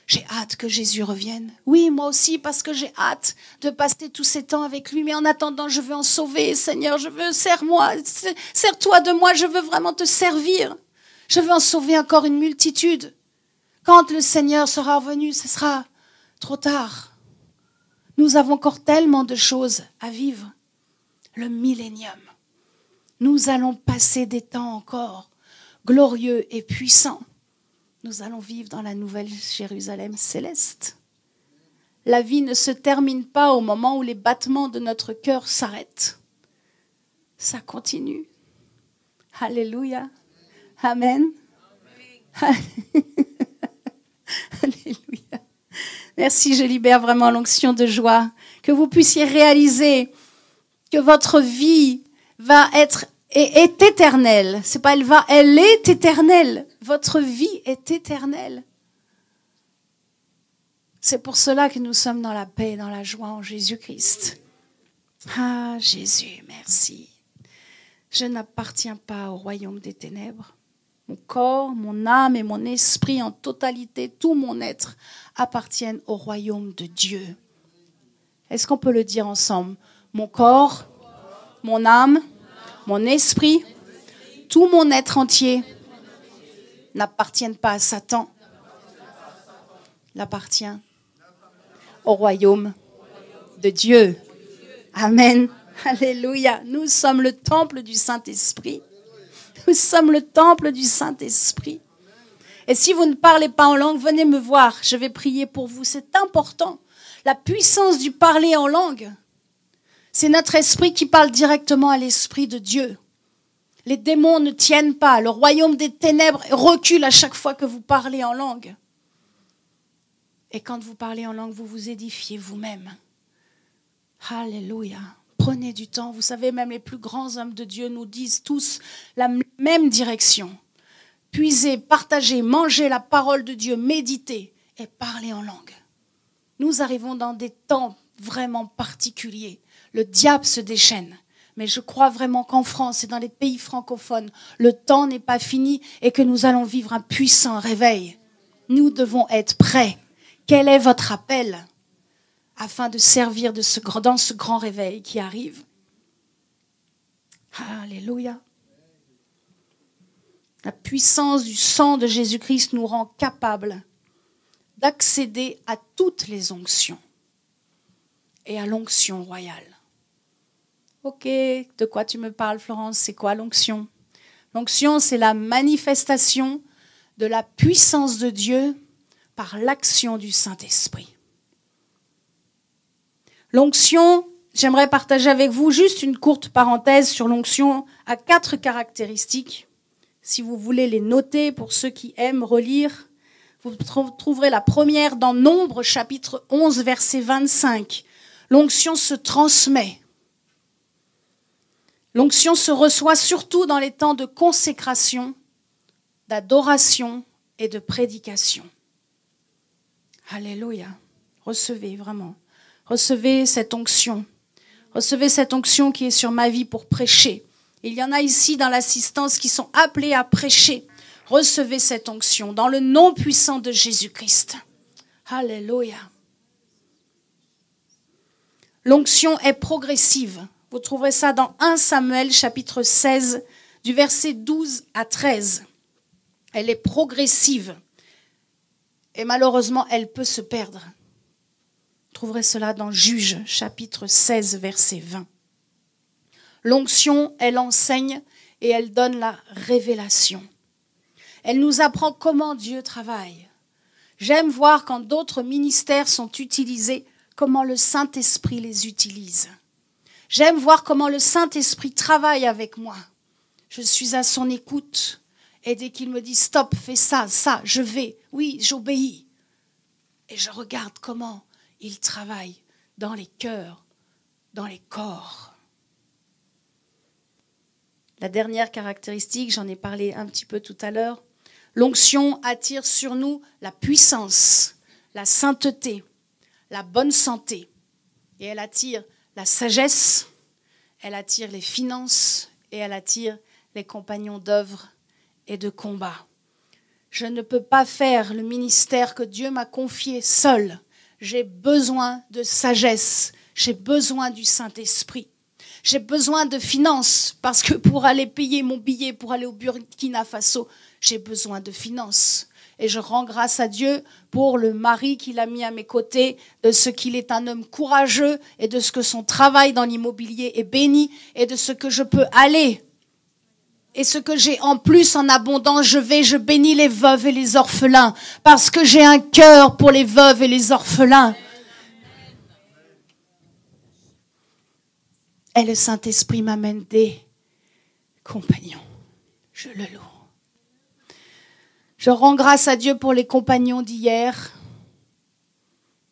j'ai hâte que Jésus revienne. Oui, moi aussi, parce que j'ai hâte de passer tous ces temps avec lui. Mais en attendant, je veux en sauver, Seigneur. Je veux, sers-moi, sers-toi de moi. Je veux vraiment te servir. Je veux en sauver encore une multitude. Quand le Seigneur sera revenu, ce sera trop tard. Nous avons encore tellement de choses à vivre. Le millénium. Nous allons passer des temps encore glorieux et puissants. Nous allons vivre dans la nouvelle Jérusalem céleste. La vie ne se termine pas au moment où les battements de notre cœur s'arrêtent. Ça continue. Alléluia. Amen. Alléluia. Merci, je libère vraiment l'onction de joie. Que vous puissiez réaliser que votre vie va être et est éternelle. C'est pas elle est éternelle. Votre vie est éternelle. C'est pour cela que nous sommes dans la paix et dans la joie en Jésus-Christ. Ah, Jésus, merci. Je n'appartiens pas au royaume des ténèbres. Mon corps, mon âme et mon esprit en totalité, tout mon être appartiennent au royaume de Dieu. Est-ce qu'on peut le dire ensemble? Mon corps, mon âme, mon esprit, tout mon être entier n'appartiennent pas à Satan. Il appartient au royaume de Dieu. Amen. Alléluia. Nous sommes le temple du Saint-Esprit. Nous sommes le temple du Saint-Esprit. Et si vous ne parlez pas en langue, venez me voir. Je vais prier pour vous. C'est important. La puissance du parler en langue. C'est notre esprit qui parle directement à l'esprit de Dieu. Les démons ne tiennent pas. Le royaume des ténèbres recule à chaque fois que vous parlez en langue. Et quand vous parlez en langue, vous vous édifiez vous-même. Alléluia. Prenez du temps. Vous savez, même les plus grands hommes de Dieu nous disent tous la même direction. Puisez, partagez, mangez la parole de Dieu, méditez et parlez en langue. Nous arrivons dans des temps vraiment particuliers. Le diable se déchaîne. Mais je crois vraiment qu'en France et dans les pays francophones, le temps n'est pas fini et que nous allons vivre un puissant réveil. Nous devons être prêts. Quel est votre appel afin de servir dans ce grand réveil qui arrive? Alléluia. La puissance du sang de Jésus-Christ nous rend capables d'accéder à toutes les onctions et à l'onction royale. Ok, de quoi tu me parles, Florence? C'est quoi l'onction? L'onction, c'est la manifestation de la puissance de Dieu par l'action du Saint-Esprit. L'onction, j'aimerais partager avec vous juste une courte parenthèse sur l'onction à 4 caractéristiques. Si vous voulez les noter pour ceux qui aiment relire, vous trouverez la première dans Nombre, chapitre 11, verset 25. L'onction se transmet. L'onction se reçoit surtout dans les temps de consécration, d'adoration et de prédication. Alléluia. Recevez vraiment. Recevez cette onction. Recevez cette onction qui est sur ma vie pour prêcher. Il y en a ici dans l'assistance qui sont appelés à prêcher. Recevez cette onction dans le nom puissant de Jésus-Christ. Alléluia. L'onction est progressive. Vous trouverez ça dans 1 Samuel chapitre 16 du verset 12 à 13. Elle est progressive. Et malheureusement, elle peut se perdre. Vous trouverez cela dans Juges chapitre 16 verset 20. L'onction, elle enseigne et elle donne la révélation. Elle nous apprend comment Dieu travaille. J'aime voir quand d'autres ministères sont utilisés, comment le Saint-Esprit les utilise. J'aime voir comment le Saint-Esprit travaille avec moi. Je suis à son écoute. Et dès qu'il me dit « Stop, fais ça, ça, je vais. » Oui, j'obéis. Et je regarde comment il travaille dans les cœurs, dans les corps. La dernière caractéristique, j'en ai parlé un petit peu tout à l'heure, l'onction attire sur nous la puissance, la sainteté, la bonne santé. Et elle attire la sagesse, elle attire les finances et elle attire les compagnons d'œuvre et de combat. Je ne peux pas faire le ministère que Dieu m'a confié seul. J'ai besoin de sagesse, j'ai besoin du Saint-Esprit. J'ai besoin de finances parce que pour aller payer mon billet, pour aller au Burkina Faso, j'ai besoin de finances. Et je rends grâce à Dieu pour le mari qu'il a mis à mes côtés, de ce qu'il est un homme courageux et de ce que son travail dans l'immobilier est béni et de ce que je peux aller. Et ce que j'ai en plus en abondance, je bénis les veuves et les orphelins parce que j'ai un cœur pour les veuves et les orphelins. Et le Saint-Esprit m'amène des compagnons. Je le loue. Je rends grâce à Dieu pour les compagnons d'hier,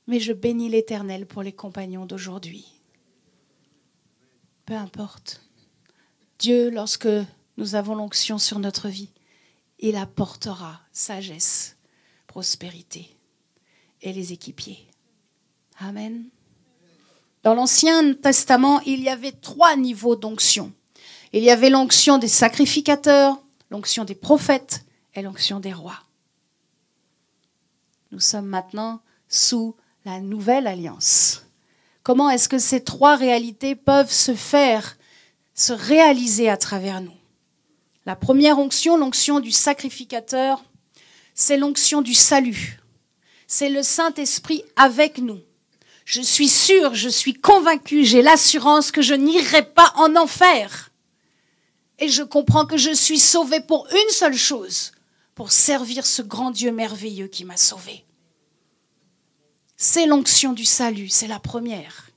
mais je bénis l'Éternel pour les compagnons d'aujourd'hui. Peu importe. Dieu, lorsque nous avons l'onction sur notre vie, il apportera sagesse, prospérité et les équipiers. Amen. Dans l'Ancien Testament, il y avait 3 niveaux d'onction. Il y avait l'onction des sacrificateurs, l'onction des prophètes et l'onction des rois. Nous sommes maintenant sous la nouvelle alliance. Comment est-ce que ces 3 réalités peuvent se réaliser à travers nous? La première onction, l'onction du sacrificateur, c'est l'onction du salut. C'est le Saint-Esprit avec nous. Je suis sûre, je suis convaincue, j'ai l'assurance que je n'irai pas en enfer. Et je comprends que je suis sauvée pour une seule chose, pour servir ce grand Dieu merveilleux qui m'a sauvée. C'est l'onction du salut, c'est la première.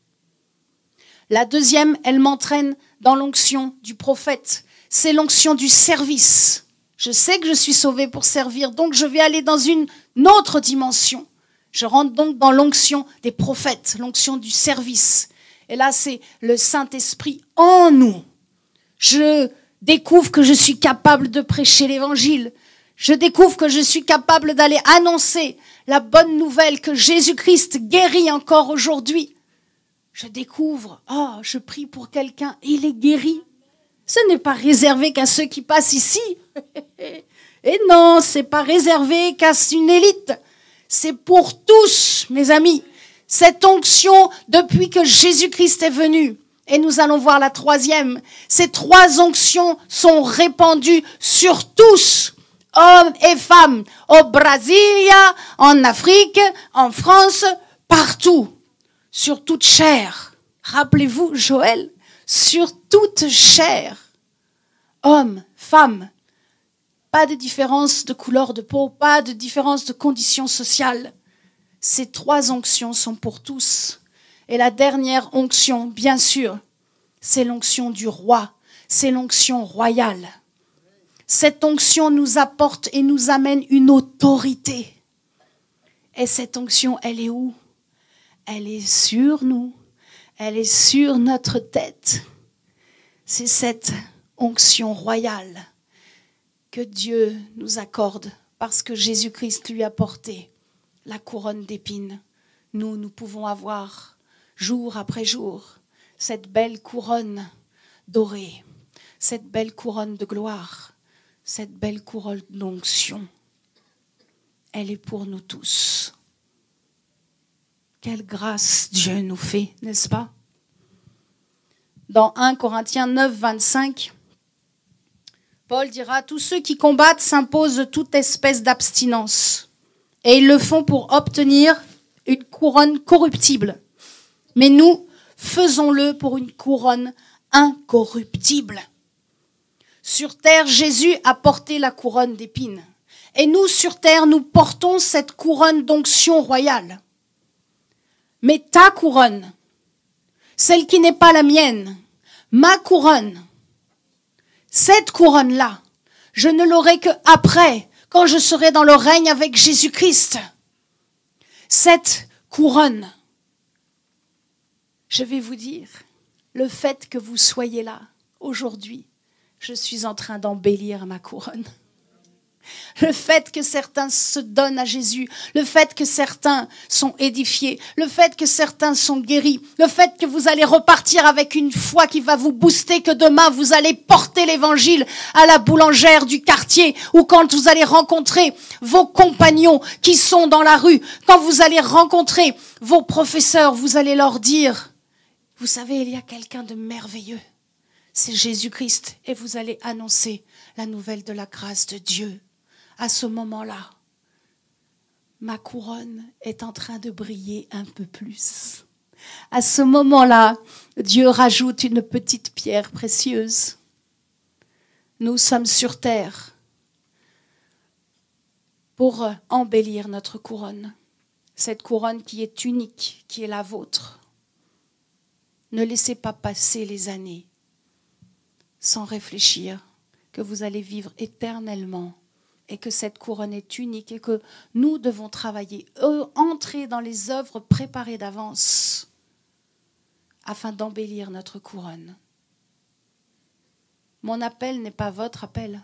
La deuxième, elle m'entraîne dans l'onction du prophète. c'est l'onction du service. Je sais que je suis sauvé pour servir, donc je vais aller dans une autre dimension. Je rentre donc dans l'onction des prophètes, l'onction du service. Et là, c'est le Saint-Esprit en nous. Je découvre que je suis capable de prêcher l'évangile. Je découvre que je suis capable d'aller annoncer la bonne nouvelle que Jésus-Christ guérit encore aujourd'hui. Je découvre, je prie pour quelqu'un, il est guéri. Ce n'est pas réservé qu'à ceux qui passent ici. Et non, c'est pas réservé qu'à une élite. C'est pour tous, mes amis. Cette onction, depuis que Jésus-Christ est venu, et nous allons voir la troisième, ces 3 onctions sont répandues sur tous, hommes et femmes, au Brasilia, en Afrique, en France, partout, sur toute chair. Rappelez-vous, Joël, sur toute chair, hommes, femmes, pas de différence de couleur de peau, pas de différence de conditions sociales. Ces 3 onctions sont pour tous. Et la dernière onction, bien sûr, c'est l'onction du roi, c'est l'onction royale. Cette onction nous apporte et nous amène une autorité. Et cette onction, elle est où? Elle est sur nous, elle est sur notre tête. C'est cette onction royale que Dieu nous accorde parce que Jésus-Christ lui a porté la couronne d'épines. Nous pouvons avoir jour après jour cette belle couronne dorée, cette belle couronne de gloire, cette belle couronne d'onction. Elle est pour nous tous. Quelle grâce Dieu nous fait, n'est-ce pas? Dans 1 Corinthiens 9, 25, Paul dira « Tous ceux qui combattent s'imposent de toute espèce d'abstinence, et ils le font pour obtenir une couronne corruptible. Mais nous, faisons-le pour une couronne incorruptible. » Sur terre, Jésus a porté la couronne d'épines. Et nous, sur terre, nous portons cette couronne d'onction royale. Mais ta couronne, celle qui n'est pas la mienne, ma couronne, cette couronne-là, je ne l'aurai qu'après, quand je serai dans le règne avec Jésus-Christ. Cette couronne, je vais vous dire, le fait que vous soyez là, aujourd'hui, je suis en train d'embellir ma couronne. Le fait que certains se donnent à Jésus, le fait que certains sont édifiés, le fait que certains sont guéris, le fait que vous allez repartir avec une foi qui va vous booster, que demain vous allez porter l'évangile à la boulangère du quartier, ou quand vous allez rencontrer vos compagnons qui sont dans la rue, quand vous allez rencontrer vos professeurs, vous allez leur dire, vous savez, il y a quelqu'un de merveilleux, c'est Jésus-Christ, et vous allez annoncer la nouvelle de la grâce de Dieu. À ce moment-là, ma couronne est en train de briller un peu plus. À ce moment-là, Dieu rajoute une petite pierre précieuse. Nous sommes sur terre pour embellir notre couronne. Cette couronne qui est unique, qui est la vôtre. Ne laissez pas passer les années sans réfléchir que vous allez vivre éternellement. Et que cette couronne est unique et que nous devons travailler, entrer dans les œuvres préparées d'avance afin d'embellir notre couronne. Mon appel n'est pas votre appel,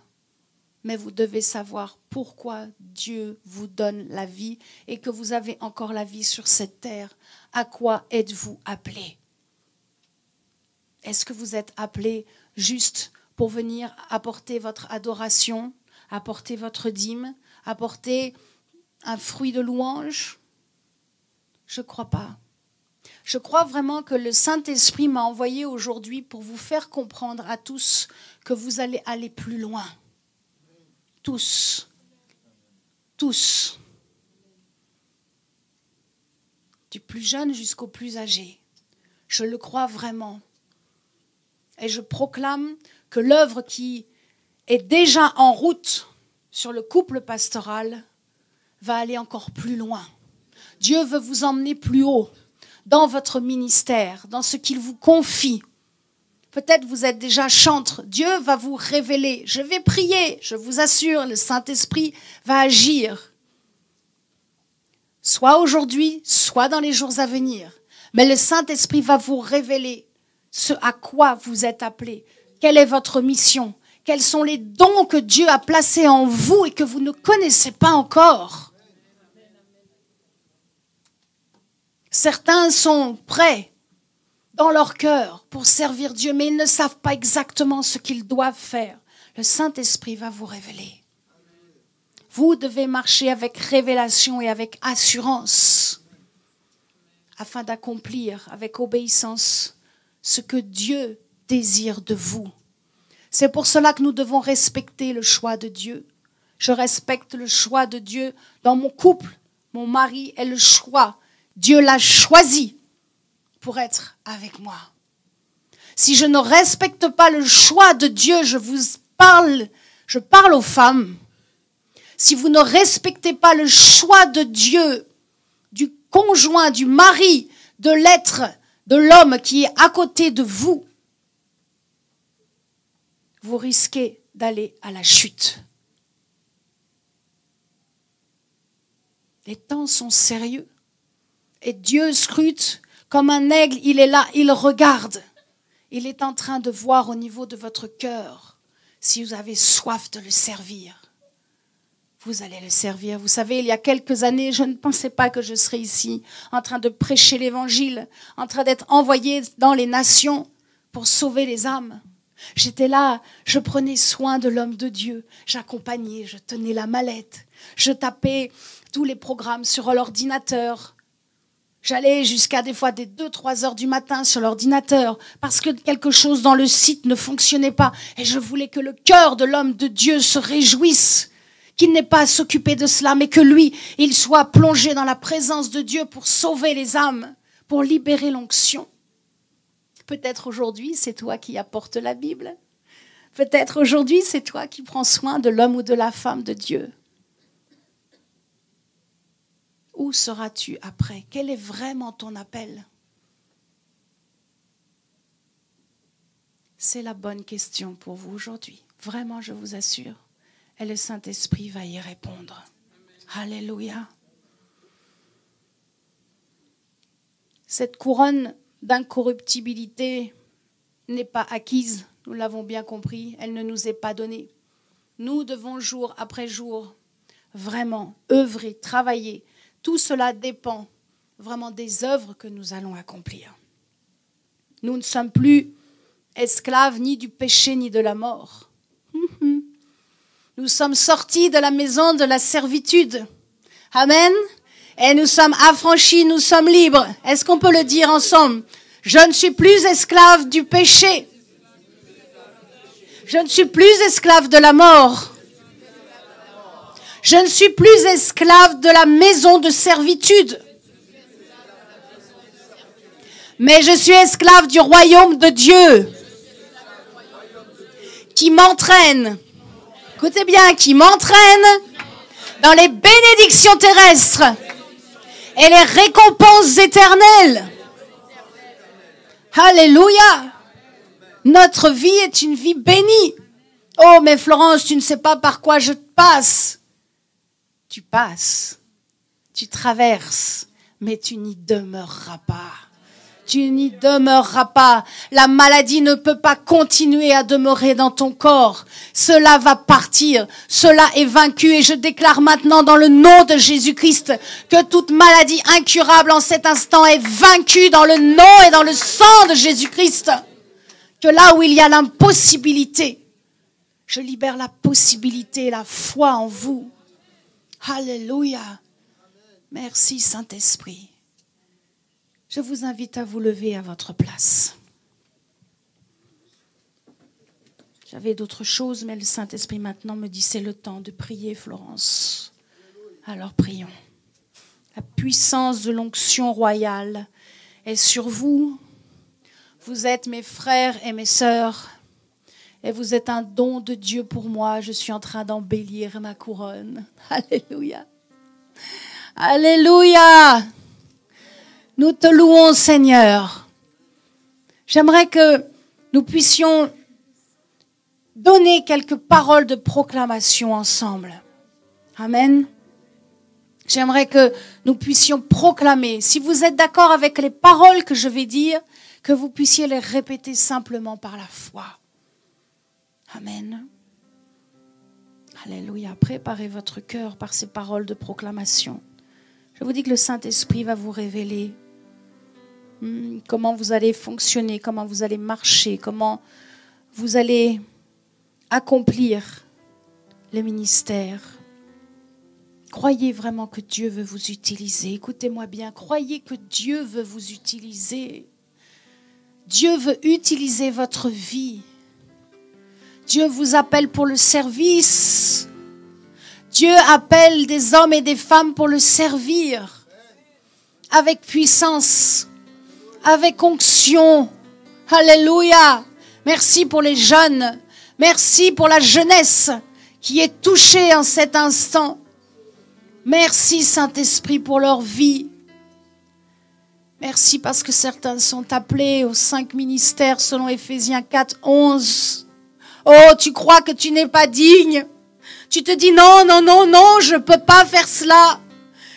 mais vous devez savoir pourquoi Dieu vous donne la vie et que vous avez encore la vie sur cette terre. À quoi êtes-vous appelés? Est-ce que vous êtes appelés juste pour venir apporter votre adoration, apporter votre dîme, apporter un fruit de louange? Je ne crois pas. Je crois vraiment que le Saint-Esprit m'a envoyé aujourd'hui pour vous faire comprendre à tous que vous allez aller plus loin. Tous. Tous. Du plus jeune jusqu'au plus âgé. Je le crois vraiment. Et je proclame que l'œuvre qui est déjà en route sur le couple pastoral va aller encore plus loin. Dieu veut vous emmener plus haut dans votre ministère, dans ce qu'il vous confie. Peut-être vous êtes déjà chantre. Dieu va vous révéler. Je vais prier, je vous assure, le Saint-Esprit va agir. Soit aujourd'hui, soit dans les jours à venir. Mais le Saint-Esprit va vous révéler ce à quoi vous êtes appelés. Quelle est votre mission? Quels sont les dons que Dieu a placés en vous et que vous ne connaissez pas encore? Certains sont prêts dans leur cœur pour servir Dieu, mais ils ne savent pas exactement ce qu'ils doivent faire. Le Saint-Esprit va vous révéler. Vous devez marcher avec révélation et avec assurance afin d'accomplir avec obéissance ce que Dieu désire de vous. C'est pour cela que nous devons respecter le choix de Dieu. Je respecte le choix de Dieu dans mon couple. Mon mari est le choix. Dieu l'a choisi pour être avec moi. Si je ne respecte pas le choix de Dieu, je parle aux femmes. Si vous ne respectez pas le choix de Dieu, du conjoint, du mari, de l'être, de l'homme qui est à côté de vous, vous risquez d'aller à la chute. Les temps sont sérieux. Et Dieu scrute comme un aigle, il est là, il regarde. Il est en train de voir au niveau de votre cœur si vous avez soif de le servir. Vous allez le servir. Vous savez, il y a quelques années, je ne pensais pas que je serais ici, en train de prêcher l'évangile, en train d'être envoyé dans les nations pour sauver les âmes. J'étais là, je prenais soin de l'homme de Dieu, j'accompagnais, je tenais la mallette, je tapais tous les programmes sur l'ordinateur. J'allais jusqu'à des fois des 2-3 heures du matin sur l'ordinateur parce que quelque chose dans le site ne fonctionnait pas. Et je voulais que le cœur de l'homme de Dieu se réjouisse, qu'il n'ait pas à s'occuper de cela, mais que lui, il soit plongé dans la présence de Dieu pour sauver les âmes, pour libérer l'onction. Peut-être aujourd'hui, c'est toi qui apportes la Bible. Peut-être aujourd'hui, c'est toi qui prends soin de l'homme ou de la femme de Dieu. Où seras-tu après? Quel est vraiment ton appel? C'est la bonne question pour vous aujourd'hui. Vraiment, je vous assure. Et le Saint-Esprit va y répondre. Alléluia. Cette couronne d'incorruptibilité n'est pas acquise. Nous l'avons bien compris. Elle ne nous est pas donnée. Nous devons jour après jour vraiment œuvrer, travailler. Tout cela dépend vraiment des œuvres que nous allons accomplir. Nous ne sommes plus esclaves ni du péché ni de la mort. Nous sommes sortis de la maison de la servitude. Amen. Et nous sommes affranchis, nous sommes libres. Est-ce qu'on peut le dire ensemble? Je ne suis plus esclave du péché. Je ne suis plus esclave de la mort. Je ne suis plus esclave de la maison de servitude. Mais je suis esclave du royaume de Dieu qui m'entraîne. Écoutez bien, qui m'entraîne dans les bénédictions terrestres et les récompenses éternelles. Alléluia. Notre vie est une vie bénie. Oh, mais Florence, tu ne sais pas par quoi je passe. Tu passes, tu traverses, mais tu n'y demeureras pas. Tu n'y demeureras pas. La maladie ne peut pas continuer à demeurer dans ton corps. Cela va partir. Cela est vaincu. Et je déclare maintenant dans le nom de Jésus-Christ que toute maladie incurable en cet instant est vaincue dans le nom et dans le sang de Jésus-Christ. Que là où il y a l'impossibilité, je libère la possibilité et la foi en vous. Alléluia. Merci Saint-Esprit. Je vous invite à vous lever à votre place. J'avais d'autres choses, mais le Saint-Esprit maintenant me dit c'est le temps de prier, Florence. Alors prions. La puissance de l'onction royale est sur vous. Vous êtes mes frères et mes sœurs. Et vous êtes un don de Dieu pour moi. Je suis en train d'embellir ma couronne. Alléluia. Alléluia. Nous te louons, Seigneur. J'aimerais que nous puissions donner quelques paroles de proclamation ensemble. Amen. J'aimerais que nous puissions proclamer. Si vous êtes d'accord avec les paroles que je vais dire, que vous puissiez les répéter simplement par la foi. Amen. Alléluia. Préparez votre cœur par ces paroles de proclamation. Je vous dis que le Saint-Esprit va vous révéler comment vous allez fonctionner, comment vous allez marcher, comment vous allez accomplir le ministère. Croyez vraiment que Dieu veut vous utiliser. Écoutez-moi bien, croyez que Dieu veut vous utiliser. Dieu veut utiliser votre vie. Dieu vous appelle pour le service. Dieu appelle des hommes et des femmes pour le servir. Avec puissance, avec onction. Alléluia. Merci pour les jeunes. Merci pour la jeunesse qui est touchée en cet instant. Merci Saint-Esprit pour leur vie. Merci parce que certains sont appelés aux 5 ministères selon Éphésiens 4, 11. Oh, tu crois que tu n'es pas digne. Tu te dis non, je ne peux pas faire cela.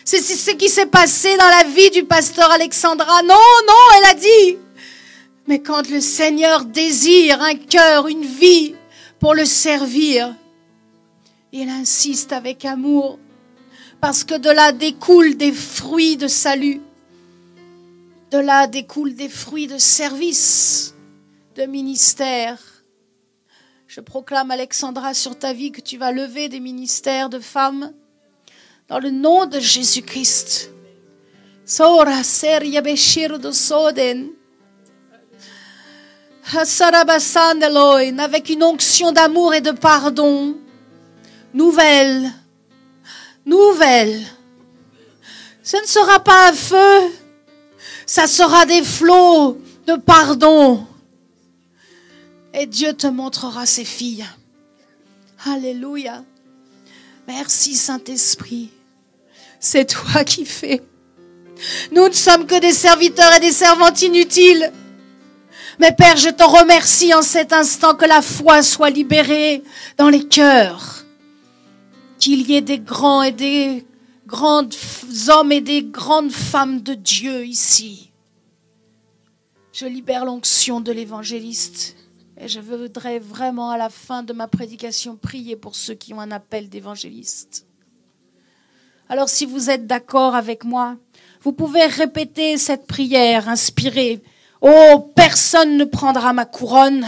C'est ce qui s'est passé dans la vie du pasteur Alexandra. Non, elle a dit. Mais quand le Seigneur désire un cœur, une vie pour le servir, il insiste avec amour. Parce que de là découlent des fruits de salut. De là découlent des fruits de service, de ministère. Je proclame, Alexandra, sur ta vie que tu vas lever des ministères de femmes dans le nom de Jésus-Christ. Sora seria beshir do soden. Hasarabasandeloin, avec une onction d'amour et de pardon. Nouvelle. Ce ne sera pas un feu, ça sera des flots de pardon. Et Dieu te montrera ses filles. Alléluia. Merci Saint-Esprit. C'est toi qui fais. Nous ne sommes que des serviteurs et des servantes inutiles. Mais Père, je te remercie en cet instant que la foi soit libérée dans les cœurs. Qu'il y ait des grands et des grands hommes et des grandes femmes de Dieu ici. Je libère l'onction de l'évangéliste et je voudrais vraiment à la fin de ma prédication prier pour ceux qui ont un appel d'évangéliste. Alors si vous êtes d'accord avec moi, vous pouvez répéter cette prière inspirée. Oh, personne ne prendra ma couronne.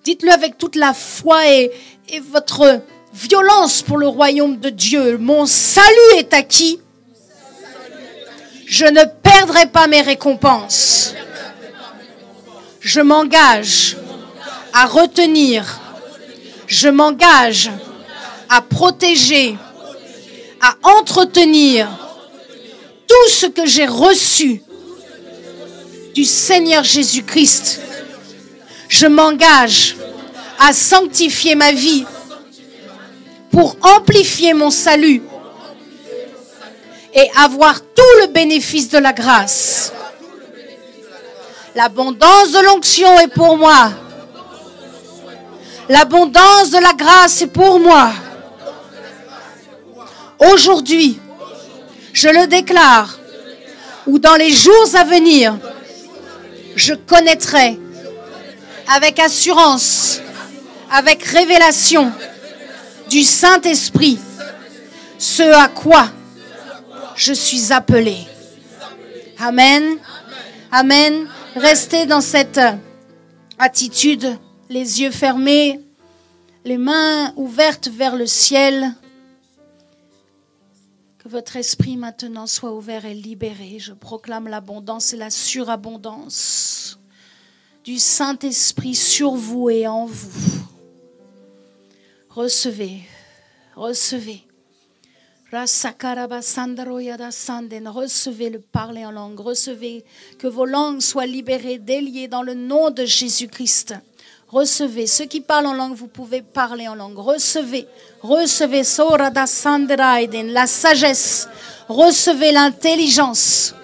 Dites-le avec toute la foi et votre violence pour le royaume de Dieu. Mon salut est acquis. Je ne perdrai pas mes récompenses. Je m'engage à retenir. Je m'engage à protéger, à entretenir tout ce que j'ai reçu du Seigneur Jésus-Christ. Je m'engage à sanctifier ma vie pour amplifier mon salut et avoir tout le bénéfice de la grâce. L'abondance de l'onction est pour moi. L'abondance de la grâce est pour moi. Aujourd'hui, je le déclare, ou dans les jours à venir, je connaîtrai avec assurance, avec révélation du Saint-Esprit, ce à quoi je suis appelé. Amen. Amen. Restez dans cette attitude, les yeux fermés, les mains ouvertes vers le ciel. Que votre esprit maintenant soit ouvert et libéré. Je proclame l'abondance et la surabondance du Saint-Esprit sur vous et en vous. Recevez, recevez. Recevez le parler en langue. Recevez que vos langues soient libérées, déliées dans le nom de Jésus-Christ. Recevez. Ceux qui parlent en langue, vous pouvez parler en langue. Recevez. Recevez la sagesse. Recevez l'intelligence.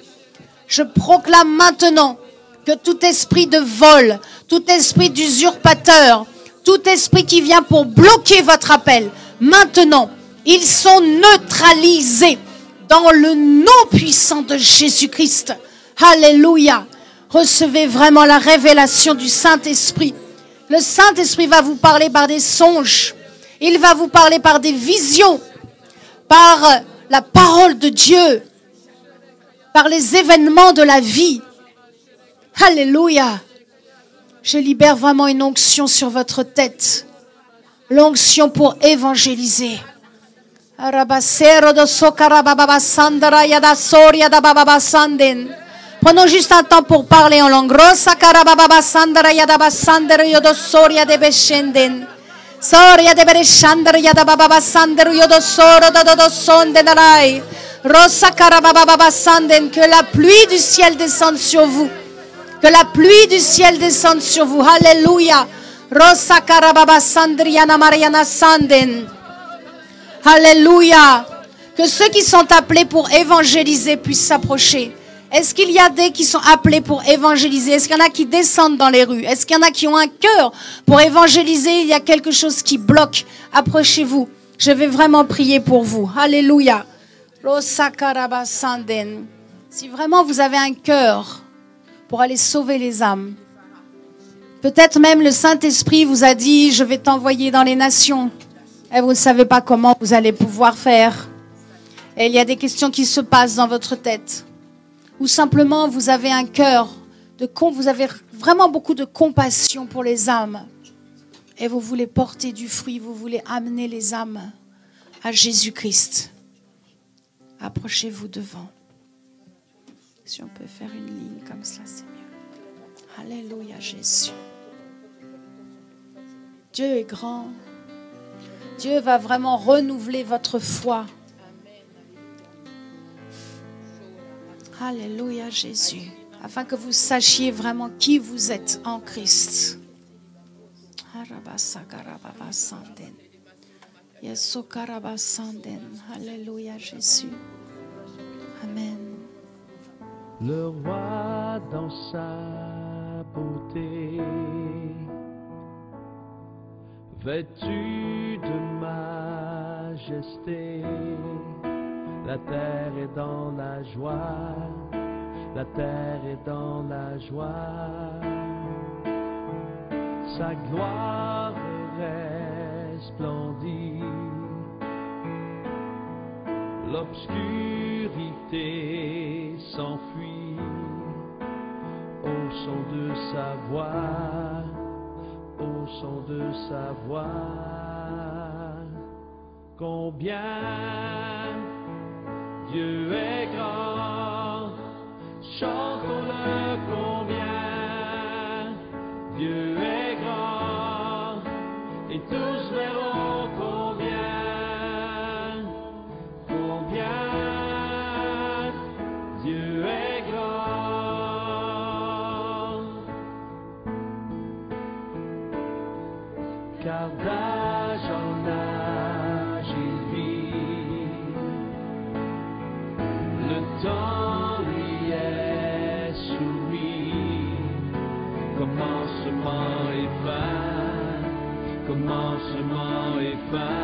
Je proclame maintenant que tout esprit de vol, tout esprit d'usurpateur, tout esprit qui vient pour bloquer votre appel, maintenant, ils sont neutralisés dans le nom puissant de Jésus-Christ. Alléluia. Recevez vraiment la révélation du Saint-Esprit. Le Saint-Esprit va vous parler par des songes. Il va vous parler par des visions, par la parole de Dieu, par les événements de la vie. Alléluia. Je libère vraiment une onction sur votre tête. L'onction pour évangéliser. Prenons juste un temps pour parler en langue. Soria de Bereshandra Yadababa Sander Yodosoro Dodosondenai. Rosa Karababa Sanden, que la pluie du ciel descende sur vous. Que la pluie du ciel descende sur vous. Alléluia. Rosa Karababa Sandriana Mariana Sanden. Alléluia. Que ceux qui sont appelés pour évangéliser puissent s'approcher. Est-ce qu'il y a des qui sont appelés pour évangéliser? Est-ce qu'il y en a qui descendent dans les rues? Est-ce qu'il y en a qui ont un cœur pour évangéliser? Il y a quelque chose qui bloque. Approchez-vous. Je vais vraiment prier pour vous. Alléluia. Si vraiment vous avez un cœur pour aller sauver les âmes, peut-être même le Saint-Esprit vous a dit, je vais t'envoyer dans les nations. Et vous ne savez pas comment vous allez pouvoir faire. Et il y a des questions qui se passent dans votre tête. Ou simplement vous avez un cœur, vous avez vraiment beaucoup de compassion pour les âmes. Et vous voulez porter du fruit, vous voulez amener les âmes à Jésus-Christ. Approchez-vous devant. Si on peut faire une ligne comme ça, c'est mieux. Alléluia, Jésus. Dieu est grand. Dieu va vraiment renouveler votre foi. Alléluia, Jésus. Afin que vous sachiez vraiment qui vous êtes en Christ. Alléluia, Jésus. Amen. Le roi dans sa beauté, vêtu de majesté, la terre est dans la joie, la terre est dans la joie, sa gloire resplendit, l'obscurité s'enfuit au son de sa voix, au son de sa voix. Combien Dieu est grand, chantons-le combien Dieu est grand, et tous verront combien Dieu est grand. Car d'âge en âge il vit, le temps lui est soumis, commencement et fin, commencement et fin.